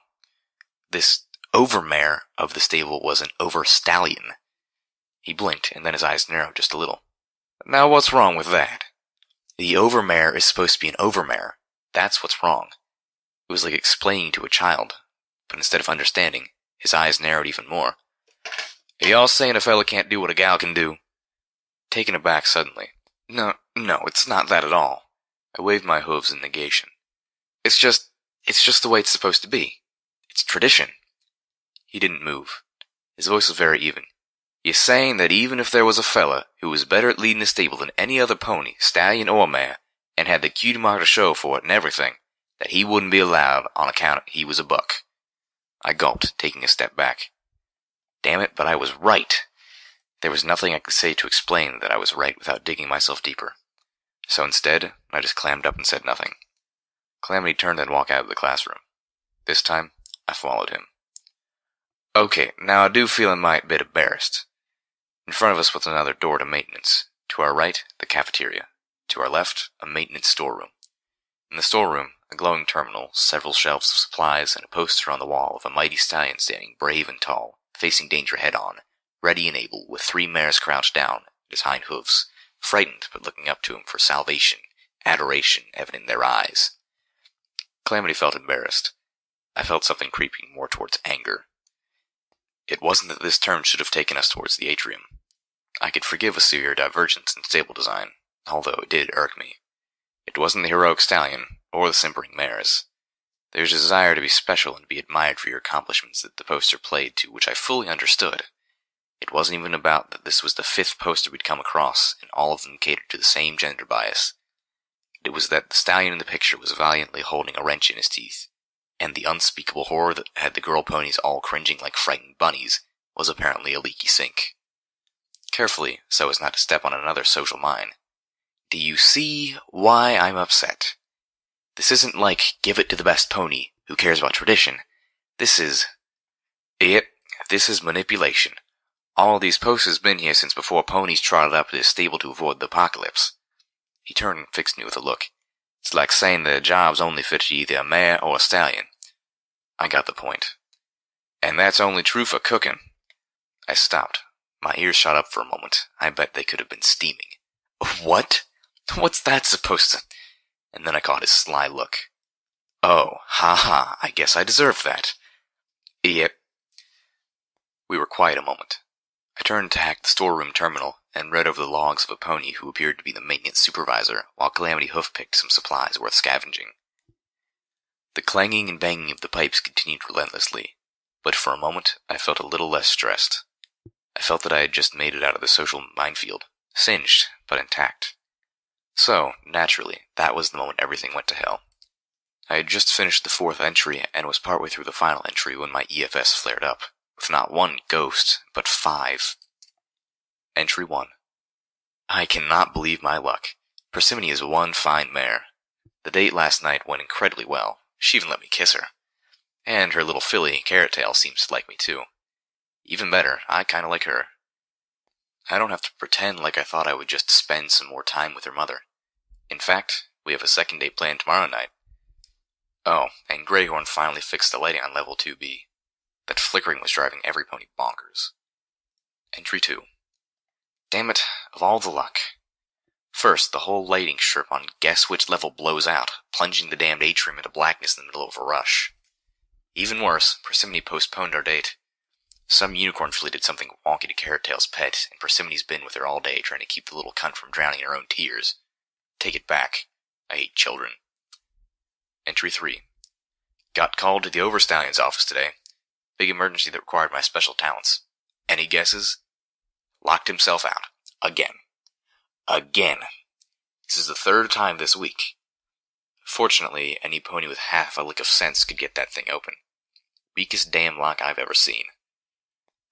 This overmare of the stable was an Overstallion. He blinked, and then his eyes narrowed just a little. Now what's wrong with that? The overmare is supposed to be an overmare. That's what's wrong. It was like explaining to a child, but instead of understanding, his eyes narrowed even more. Are y'all saying a fella can't do what a gal can do? Taken aback suddenly. No, it's not that at all. I waved my hooves in negation. It's just the way it's supposed to be. It's tradition. He didn't move. His voice was very even. You're saying that even if there was a fella who was better at leading a stable than any other pony, stallion or mare, and had the cutie mark to show for it and everything, that he wouldn't be allowed on account he was a buck. I gulped, taking a step back. Damn it, but I was right. There was nothing I could say to explain that I was right without digging myself deeper. So instead, I just clammed up and said nothing. Calamity turned and walked out of the classroom. This time, I followed him. Okay, now I do feel a mite bit embarrassed. In front of us was another door to maintenance. To our right, the cafeteria. To our left, a maintenance storeroom. In the storeroom, a glowing terminal, several shelves of supplies, and a poster on the wall of a mighty stallion standing brave and tall, facing danger head-on, ready and able, with 3 mares crouched down at his hind hoofs, frightened but looking up to him for salvation, adoration evident in their eyes. Calamity felt embarrassed. I felt something creeping more towards anger. It wasn't that this turn should have taken us towards the atrium. I could forgive a severe divergence in stable design, although it did irk me. It wasn't the heroic stallion, or the simpering mares. There's a desire to be special and to be admired for your accomplishments that the poster played to, which I fully understood. It wasn't even about that this was the 5th poster we'd come across, and all of them catered to the same gender bias. It was that the stallion in the picture was valiantly holding a wrench in his teeth, and the unspeakable horror that had the girl ponies all cringing like frightened bunnies was apparently a leaky sink. Carefully, so as not to step on another social mine. Do you see why I'm upset? This isn't like give it to the best pony, who cares about tradition. This is manipulation. All these posters been here since before ponies trotted up to this stable to avoid the apocalypse. He turned and fixed me with a look. It's like saying that a job's only fit to either a mare or a stallion. I got the point. And that's only true for cooking. I stopped. My ears shot up for a moment. I bet they could have been steaming. What? What's that supposed to... And then I caught his sly look. Oh, ha, I guess I deserved that. Yep. We were quiet a moment. I turned to hack the storeroom terminal and read over the logs of a pony who appeared to be the maintenance supervisor, while Calamity hoof-picked some supplies worth scavenging. The clanging and banging of the pipes continued relentlessly, but for a moment I felt a little less stressed. I felt that I had just made it out of the social minefield, singed, but intact. So, naturally, that was the moment everything went to hell. I had just finished the 4th entry and was partway through the final entry when my EFS flared up, with not 1 ghost, but 5. Entry 1. I cannot believe my luck. Persimmone is one fine mare. The date last night went incredibly well. She even let me kiss her. And her little filly, Carrot Tail, seems to like me too. Even better, I kinda like her. I don't have to pretend like I thought I would just spend some more time with her mother. In fact, we have a second date planned tomorrow night. Oh, and Greyhorn finally fixed the lighting on level 2B. That flickering was driving every pony bonkers. Entry 2. Damn it, of all the luck. First, the whole lighting strip on guess which level blows out, plunging the damned atrium into blackness in the middle of a rush. Even worse, Persimmone postponed our date. Some unicorn filly did something wonky to Carrot Tail's pet, and Persimone's been with her all day trying to keep the little cunt from drowning in her own tears. Take it back. I hate children. Entry 3. Got called to the Overstallion's office today. Big emergency that required my special talents. Any guesses? Locked himself out. Again. Again. This is the 3rd time this week. Fortunately, any pony with half a lick of sense could get that thing open. Weakest damn lock I've ever seen.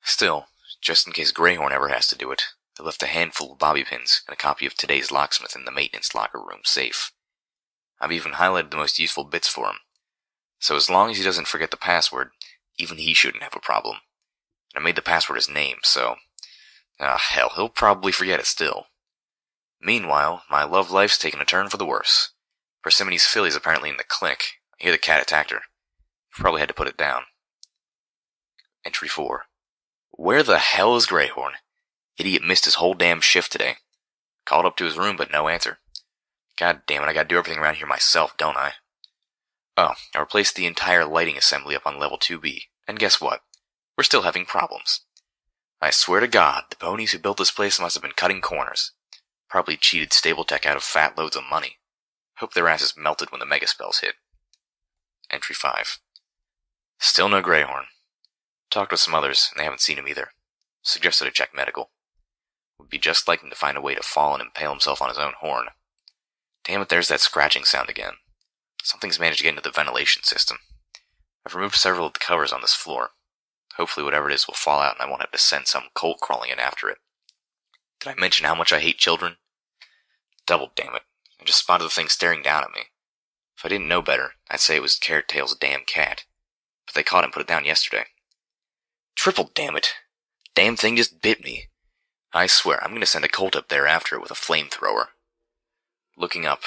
Still, just in case Greyhorn ever has to do it, I left a handful of bobby pins and a copy of today's locksmith in the maintenance locker room safe. I've even highlighted the most useful bits for him. So as long as he doesn't forget the password, even he shouldn't have a problem. And I made the password his name, so... hell, he'll probably forget it still. Meanwhile, my love life's taken a turn for the worse. Persimone's filly's apparently in the clinic. I hear the cat attacked her. Probably had to put it down. Entry 4. Where the hell is Greyhorn? Idiot missed his whole damn shift today. Called up to his room, but no answer. God damn it, I gotta do everything around here myself, don't I? Oh, I replaced the entire lighting assembly up on level 2B, and guess what? We're still having problems. I swear to God, the ponies who built this place must have been cutting corners. Probably cheated Stable Tech out of fat loads of money. Hope their asses melted when the mega spells hit. Entry 5. Still no Greyhorn. Talked with some others, and they haven't seen him either. Suggested I check medical. Would be just like him to find a way to fall and impale himself on his own horn. Damn it, there's that scratching sound again. Something's managed to get into the ventilation system. I've removed several of the covers on this floor. Hopefully whatever it is will fall out and I won't have to send some colt crawling in after it. Did I mention how much I hate children? Double, damn it. I just spotted the thing staring down at me. If I didn't know better, I'd say it was Carrot Tail's damn cat. But they caught him and put it down yesterday. Triple, damn it. Damn thing just bit me. I swear, I'm gonna send a colt up there after it with a flamethrower. Looking up,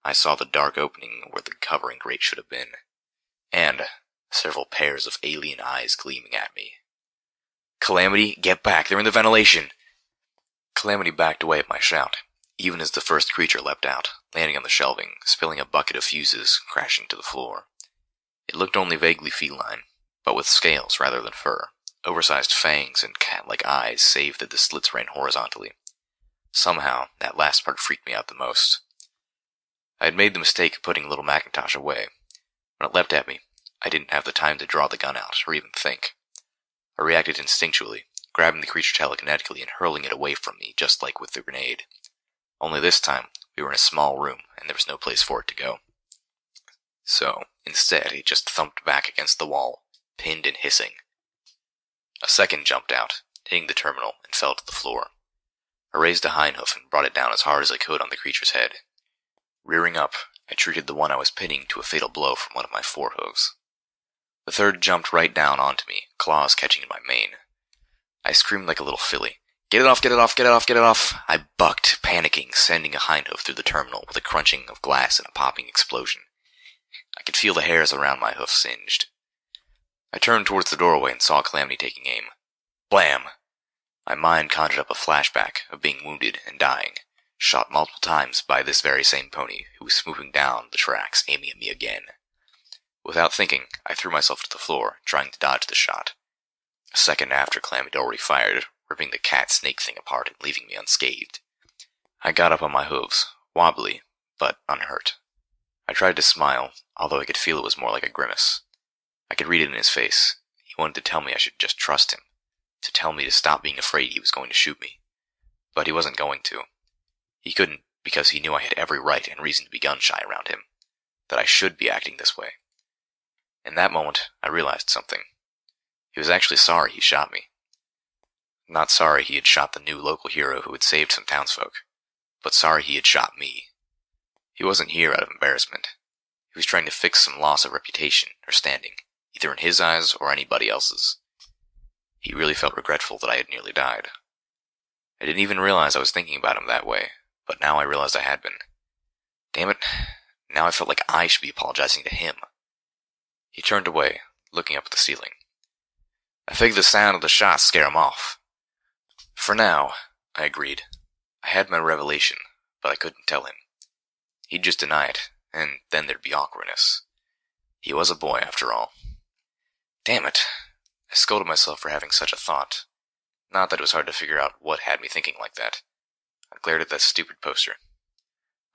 I saw the dark opening where the covering grate should have been. And several pairs of alien eyes gleaming at me. Calamity, get back, they're in the ventilation! Calamity backed away at my shout, even as the first creature leapt out, landing on the shelving, spilling a bucket of fuses, crashing to the floor. It looked only vaguely feline, but with scales rather than fur, oversized fangs and cat-like eyes save that the slits ran horizontally. Somehow, that last part freaked me out the most. I had made the mistake of putting little Macintosh away. When it leapt at me, I didn't have the time to draw the gun out, or even think. I reacted instinctually, grabbing the creature telekinetically and hurling it away from me, just like with the grenade. Only this time, we were in a small room, and there was no place for it to go. So, instead, it just thumped back against the wall, pinned and hissing. A second jumped out, hitting the terminal, and fell to the floor. I raised a hindhoof and brought it down as hard as I could on the creature's head. Rearing up, I treated the one I was pinning to a fatal blow from one of my forehooves. The third jumped right down onto me, claws catching in my mane. I screamed like a little filly. Get it off, get it off, get it off, get it off! I bucked, panicking, sending a hindhoof through the terminal with a crunching of glass and a popping explosion. I could feel the hairs around my hoof singed. I turned towards the doorway and saw Calamity taking aim. Blam! My mind conjured up a flashback of being wounded and dying, shot multiple times by this very same pony who was swooping down the tracks, aiming at me again. Without thinking, I threw myself to the floor, trying to dodge the shot. A second after Calamity had already fired, ripping the cat-snake thing apart and leaving me unscathed. I got up on my hooves, wobbly, but unhurt. I tried to smile, although I could feel it was more like a grimace. I could read it in his face. He wanted to tell me I should just trust him, to tell me to stop being afraid he was going to shoot me. But he wasn't going to. He couldn't, because he knew I had every right and reason to be gun-shy around him, that I should be acting this way. In that moment, I realized something. He was actually sorry he shot me. Not sorry he had shot the new local hero who had saved some townsfolk, but sorry he had shot me. He wasn't here out of embarrassment. He was trying to fix some loss of reputation or standing, either in his eyes or anybody else's. He really felt regretful that I had nearly died. I didn't even realize I was thinking about him that way, but now I realized I had been. Damn it, now I felt like I should be apologizing to him. He turned away, looking up at the ceiling. I figured the sound of the shots scare him off. For now, I agreed. I had my revelation, but I couldn't tell him. He'd just deny it, and then there'd be awkwardness. He was a boy, after all. Damn it. I scolded myself for having such a thought. Not that it was hard to figure out what had me thinking like that. I glared at that stupid poster.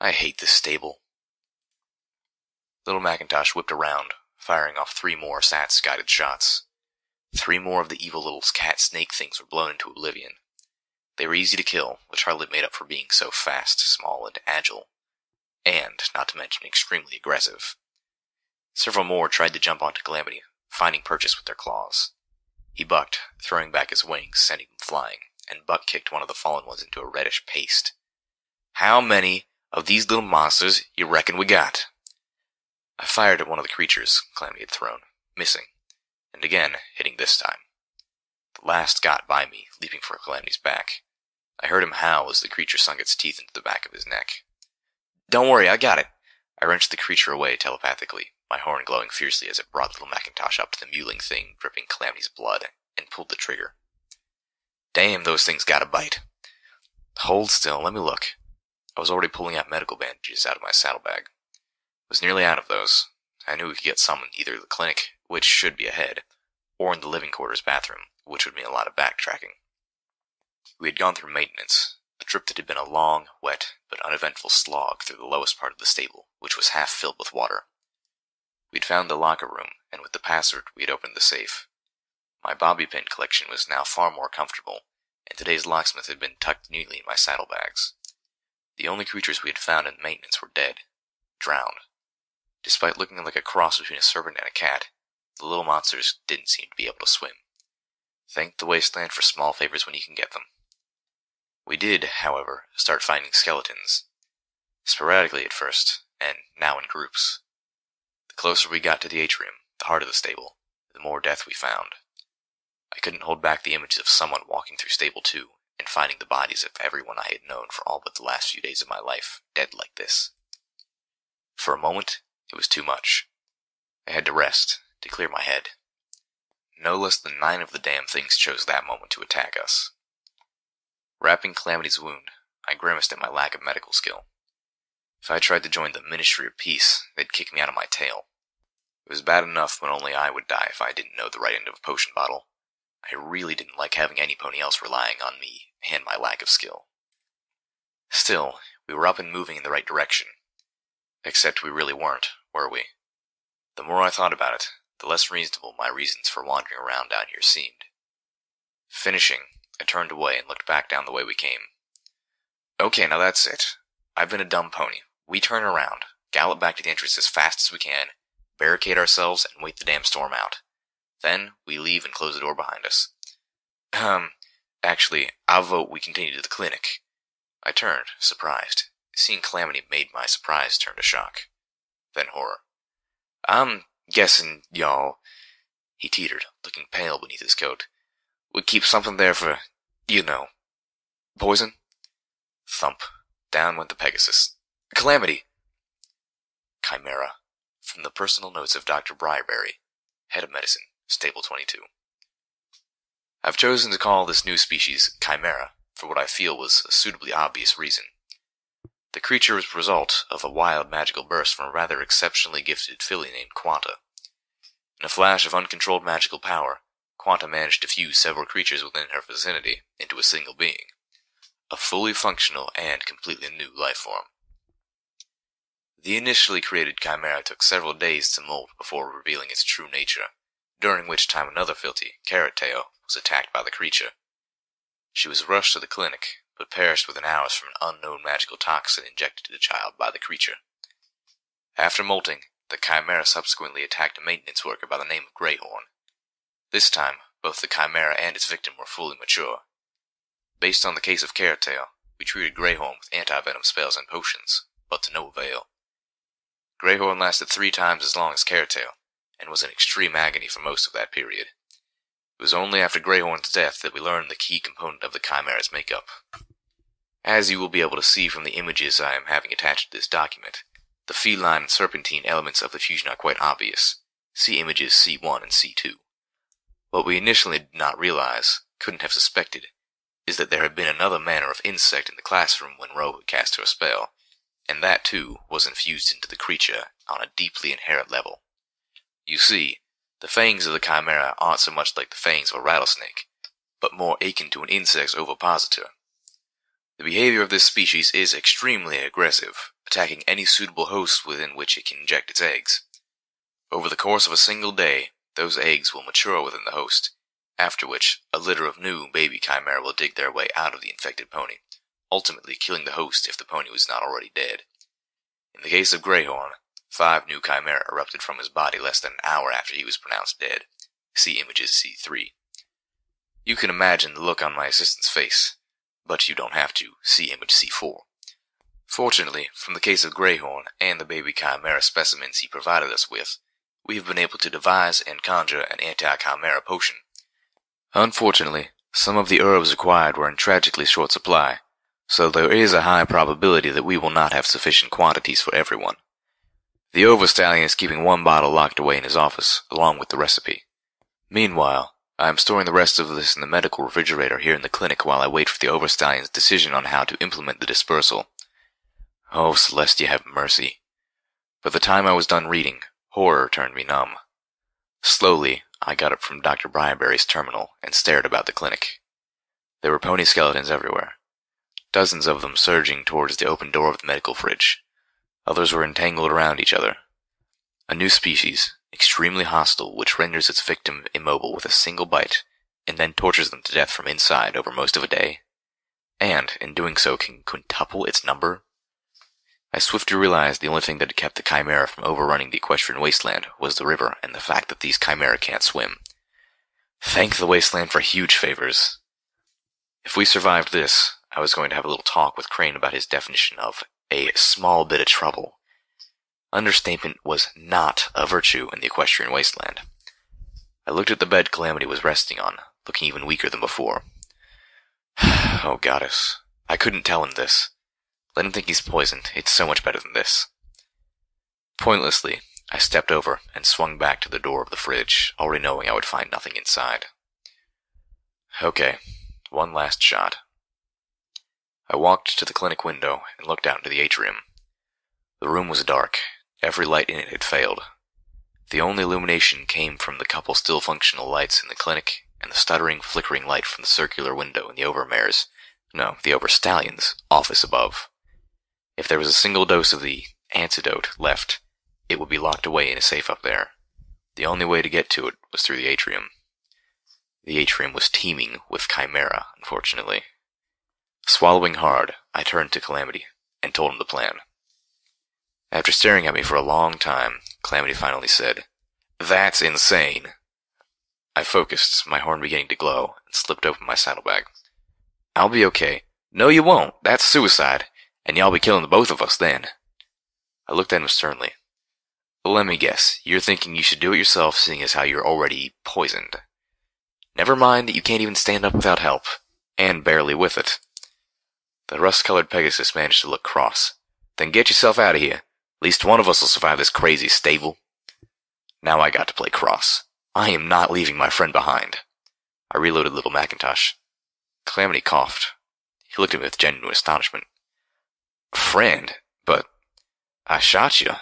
I hate this stable. Little Macintosh whipped around, firing off 3 more SATS-guided shots. 3 more of the evil little cat-snake things were blown into oblivion. They were easy to kill, which hardly made up for being so fast, small, and agile. And, not to mention, extremely aggressive. Several more tried to jump onto Calamity, finding purchase with their claws. He bucked, throwing back his wings, sending them flying, and butt-kicked one of the fallen ones into a reddish paste. How many of these little monsters you reckon we got? I fired at one of the creatures Calamity had thrown, missing, and again hitting this time. The last got by me, leaping for Calamity's back. I heard him howl as the creature sunk its teeth into the back of his neck. Don't worry, I got it. I wrenched the creature away telepathically, my horn glowing fiercely as it brought little Macintosh up to the mewling thing dripping Calamity's blood, and pulled the trigger. Damn, those things got a bite. Hold still, let me look. I was already pulling out medical bandages out of my saddlebag. Was nearly out of those. I knew we could get some in either the clinic, which should be ahead, or in the living quarters bathroom, which would mean a lot of backtracking. We had gone through maintenance, a trip that had been a long, wet, but uneventful slog through the lowest part of the stable, which was half filled with water. We'd found the locker room, and with the password we had opened the safe. My bobby pin collection was now far more comfortable, and today's locksmith had been tucked neatly in my saddlebags. The only creatures we had found in maintenance were dead, drowned. Despite looking like a cross between a serpent and a cat, the little monsters didn't seem to be able to swim. Thank the wasteland for small favors when you can get them. We did, however, start finding skeletons. Sporadically at first, and now in groups. The closer we got to the atrium, the heart of the stable, the more death we found. I couldn't hold back the images of someone walking through Stable 2 and finding the bodies of everyone I had known for all but the last few days of my life, dead like this. For a moment, it was too much. I had to rest, to clear my head. No less than 9 of the damn things chose that moment to attack us. Wrapping Calamity's wound, I grimaced at my lack of medical skill. If I tried to join the Ministry of Peace, they'd kick me out of my tail. It was bad enough when only I would die if I didn't know the right end of a potion bottle. I really didn't like having anybody else relying on me and my lack of skill. Still, we were up and moving in the right direction. Except we really weren't, were we? The more I thought about it, the less reasonable my reasons for wandering around down here seemed. Finishing, I turned away and looked back down the way we came. Okay, now that's it. I've been a dumb pony. We turn around, gallop back to the entrance as fast as we can, barricade ourselves, and wait the damn storm out. Then, we leave and close the door behind us. Actually, I'll vote we continue to the clinic. I turned, surprised. Seeing Calamity made my surprise turn to shock. Then horror. I'm guessing y'all, he teetered, looking pale beneath his coat, would keep something there for, poison? Thump. Down went the Pegasus. Calamity! Chimera. From the personal notes of Dr. Briarberry, head of medicine, Stable 22. I've chosen to call this new species Chimera for what I feel was a suitably obvious reason. The creature was the result of a wild magical burst from a rather exceptionally gifted filly named Quanta. In a flash of uncontrolled magical power, Quanta managed to fuse several creatures within her vicinity into a single being. A fully functional and completely new life form. The initially created chimera took several days to molt before revealing its true nature, during which time another filthy, Carrot Tail, was attacked by the creature. She was rushed to the clinic, but perished within hours from an unknown magical toxin injected to the child by the creature. After molting, the chimera subsequently attacked a maintenance worker by the name of Greyhorn. This time, both the chimera and its victim were fully mature. Based on the case of Carrot Tail, we treated Greyhorn with anti-venom spells and potions, but to no avail. Greyhorn lasted 3 times as long as Carrot Tail, and was in extreme agony for most of that period. It was only after Greyhorn's death that we learned the key component of the chimera's makeup. As you will be able to see from the images I am having attached to this document, the feline and serpentine elements of the fusion are quite obvious. See images C1 and C2. What we initially did not realize, couldn't have suspected, is that there had been another manner of insect in the classroom when Ro had cast her spell, and that too was infused into the creature on a deeply inherent level. You see, the fangs of the chimera aren't so much like the fangs of a rattlesnake, but more akin to an insect's ovipositor. The behavior of this species is extremely aggressive, attacking any suitable host within which it can inject its eggs. Over the course of a single day, those eggs will mature within the host, after which a litter of new baby chimera will dig their way out of the infected pony, ultimately killing the host if the pony was not already dead. In the case of Greyhorn, 5 new chimera erupted from his body less than an hour after he was pronounced dead. See images C3. You can imagine the look on my assistant's face, but you don't have to. See image C4. Fortunately, from the case of Greyhorn and the baby chimera specimens he provided us with, we have been able to devise and conjure an anti-chimera potion. Unfortunately, some of the herbs required were in tragically short supply, so there is a high probability that we will not have sufficient quantities for everyone. The Overstallion is keeping 1 bottle locked away in his office, along with the recipe. Meanwhile, I am storing the rest of this in the medical refrigerator here in the clinic while I wait for the Overstallion's decision on how to implement the dispersal. Oh, Celestia, have mercy. By the time I was done reading, horror turned me numb. Slowly, I got up from Dr. Briarberry's terminal and stared about the clinic. There were pony skeletons everywhere, dozens of them surging towards the open door of the medical fridge. Others were entangled around each other. A new species, extremely hostile, which renders its victim immobile with a single bite, and then tortures them to death from inside over most of a day, and, in doing so, can quintuple its number. I swiftly realized the only thing that had kept the chimera from overrunning the equestrian wasteland was the river and the fact that these chimera can't swim. Thank the wasteland for huge favors. If we survived this, I was going to have a little talk with Crane about his definition of a small bit of trouble. Understatement was not a virtue in the equestrian wasteland. I looked at the bed Calamity was resting on, looking even weaker than before. Oh, goddess. I couldn't tell him this. Let him think he's poisoned. It's so much better than this. Pointlessly, I stepped over and swung back to the door of the fridge, already knowing I would find nothing inside. Okay, one last shot. I walked to the clinic window and looked out into the atrium. The room was dark. Every light in it had failed. The only illumination came from the couple still functional lights in the clinic and the stuttering, flickering light from the circular window in the the Overstallion's office above. If there was a single dose of the antidote left, it would be locked away in a safe up there. The only way to get to it was through the atrium. The atrium was teeming with chimera, unfortunately. Swallowing hard, I turned to Calamity and told him the plan. After staring at me for a long time, Calamity finally said, "That's insane." I focused, my horn beginning to glow, and slipped open my saddlebag. "I'll be okay." "No, you won't. That's suicide, and y'all be killing the both of us then." I looked at him sternly. "Let me guess, you're thinking you should do it yourself, seeing as how you're already poisoned. Never mind that you can't even stand up without help, and barely with it." The rust-colored Pegasus managed to look cross. "Then get yourself out of here. At least one of us will survive this crazy stable." Now I got to play cross. I am not leaving my friend behind. I reloaded Little Macintosh. Calamity coughed. He looked at me with genuine astonishment. "Friend? But I shot you."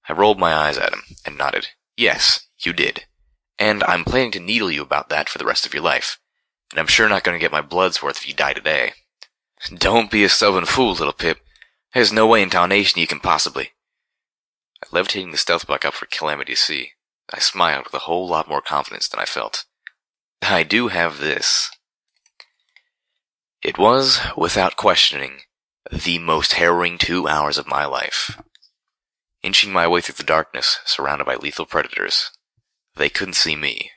I rolled my eyes at him and nodded. "Yes, you did. And I'm planning to needle you about that for the rest of your life. And I'm sure not going to get my blood's worth if you die today. Don't be a stubborn fool, little Pip. There's no way in tarnation you can possibly. Levitating the stealth block up for Calamity to see, I smiled with a whole lot more confidence than I felt. I do have this. It was, without questioning, the most harrowing 2 hours of my life. Inching my way through the darkness, surrounded by lethal predators. They couldn't see me,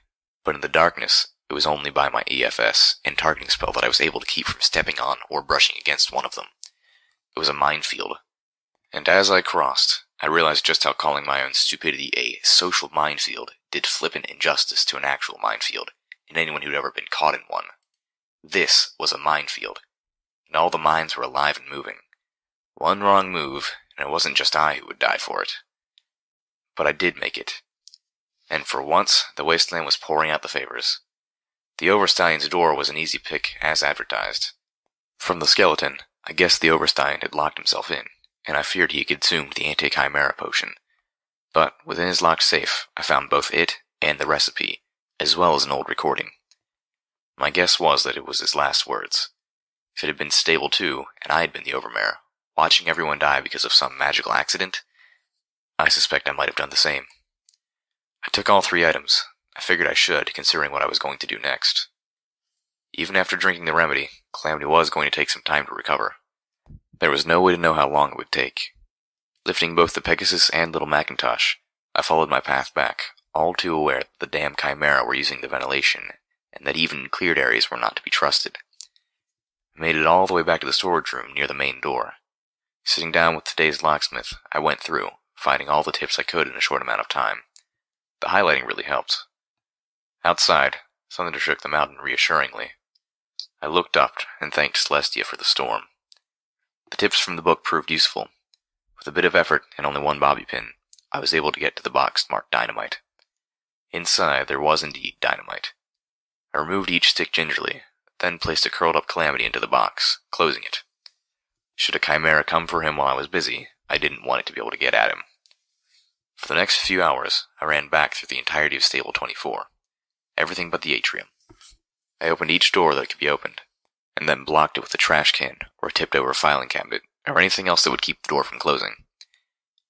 but in the darkness, it was only by my EFS and targeting spell that I was able to keep from stepping on or brushing against one of them. It was a minefield, and as I crossed, I realized just how calling my own stupidity a social minefield did flippant injustice to an actual minefield, and anyone who'd ever been caught in one. This was a minefield, and all the mines were alive and moving. One wrong move, and it wasn't just I who would die for it. But I did make it. And for once, the wasteland was pouring out the favors. The Overstallion's door was an easy pick, as advertised. From the skeleton, I guessed the Overstallion had locked himself in, and I feared he had consumed the anti-chimera potion. But within his locked safe, I found both it and the recipe, as well as an old recording. My guess was that it was his last words. If it had been stable too, and I had been the Overmare, watching everyone die because of some magical accident, I suspect I might have done the same. I took all 3 items. I figured I should, considering what I was going to do next. Even after drinking the remedy, Calamity was going to take some time to recover. There was no way to know how long it would take. Lifting both the Pegasus and Little Macintosh, I followed my path back, all too aware that the damn Chimera were using the ventilation, and that even cleared areas were not to be trusted. I made it all the way back to the storage room near the main door. Sitting down with today's locksmith, I went through, finding all the tips I could in a short amount of time. The highlighting really helped. Outside, thunder shook the mountain reassuringly. I looked up and thanked Celestia for the storm. The tips from the book proved useful. With a bit of effort and only one bobby pin, I was able to get to the box marked dynamite. Inside there was indeed dynamite. I removed each stick gingerly, then placed a curled up Calamity into the box, closing it. Should a chimera come for him while I was busy, I didn't want it to be able to get at him. For the next few hours, I ran back through the entirety of Stable 24. Everything but the atrium. I opened each door that could be opened, and then blocked it with a trash can, or a tipped-over filing cabinet, or anything else that would keep the door from closing.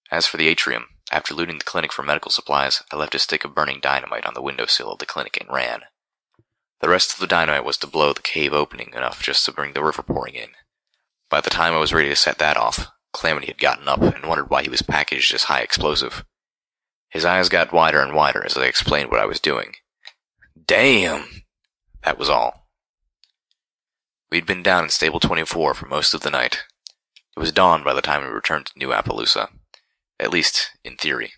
As for the atrium, after looting the clinic for medical supplies, I left a stick of burning dynamite on the windowsill of the clinic and ran. The rest of the dynamite was to blow the cave opening enough just to bring the river pouring in. By the time I was ready to set that off, Calamity had gotten up and wondered why he was packaged as high explosive. His eyes got wider and wider as I explained what I was doing. Damn! That was all. We'd been down in Stable 24 for most of the night. It was dawn by the time we returned to New Appaloosa. At least, in theory.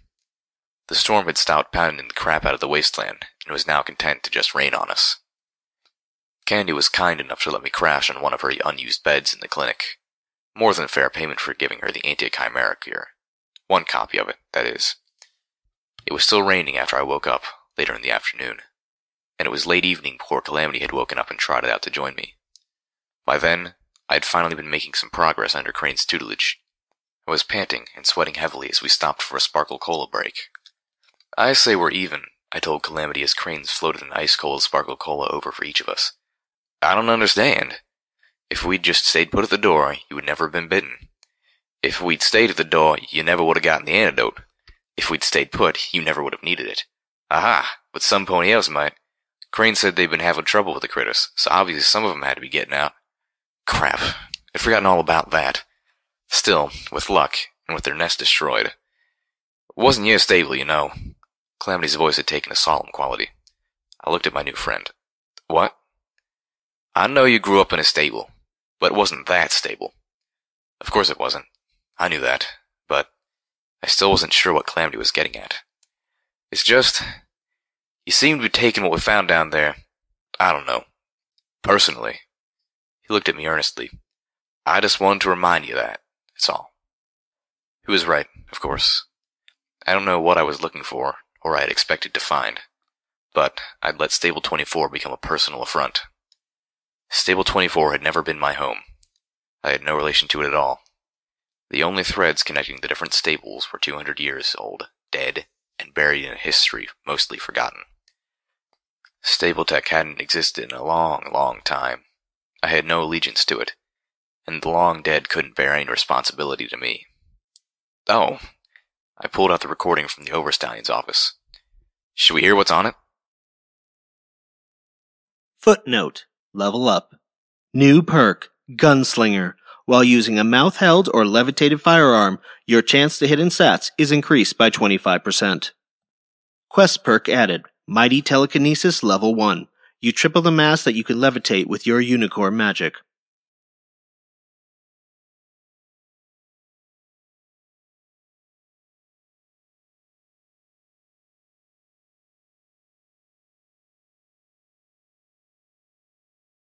The storm had stopped pounding the crap out of the wasteland, and was now content to just rain on us. Candy was kind enough to let me crash on one of her unused beds in the clinic. More than fair payment for giving her the anti-chimera cure. One copy of it, that is. It was still raining after I woke up, later in the afternoon, and it was late evening before Calamity had woken up and trotted out to join me. By then, I had finally been making some progress under Crane's tutelage. I was panting and sweating heavily as we stopped for a Sparkle Cola break. I say we're even, I told Calamity as Cranes floated an ice-cold Sparkle Cola over for each of us. I don't understand. If we'd just stayed put at the door, you would never have been bitten. If we'd stayed at the door, you never would have gotten the antidote. If we'd stayed put, you never would have needed it. Aha! But some pony else might. Crane said they'd been having trouble with the critters, so obviously some of them had to be getting out. Crap. I'd forgotten all about that. Still, with luck, and with their nest destroyed. It wasn't your stable, you know. Calamity's voice had taken a solemn quality. I looked at my new friend. What? I know you grew up in a stable, but it wasn't that stable. Of course it wasn't. I knew that, but I still wasn't sure what Calamity was getting at. It's just, you seem to be taking what we found down there, I don't know, personally. He looked at me earnestly. I just wanted to remind you that, that's all. He was right, of course. I don't know what I was looking for, or I had expected to find, but I'd let Stable 24 become a personal affront. Stable 24 had never been my home. I had no relation to it at all. The only threads connecting the different stables were 200 years old, dead, and buried in a history mostly forgotten. Stable tech hadn't existed in a long, long time. I had no allegiance to it, and the long dead couldn't bear any responsibility to me. Oh, I pulled out the recording from the Overstallion's office. Should we hear what's on it? Footnote. Level up. New perk. Gunslinger. While using a mouth-held or levitated firearm, your chance to hit in stats is increased by 25%. Quest perk added. Mighty Telekinesis Level 1. You triple the mass that you can levitate with your unicorn magic.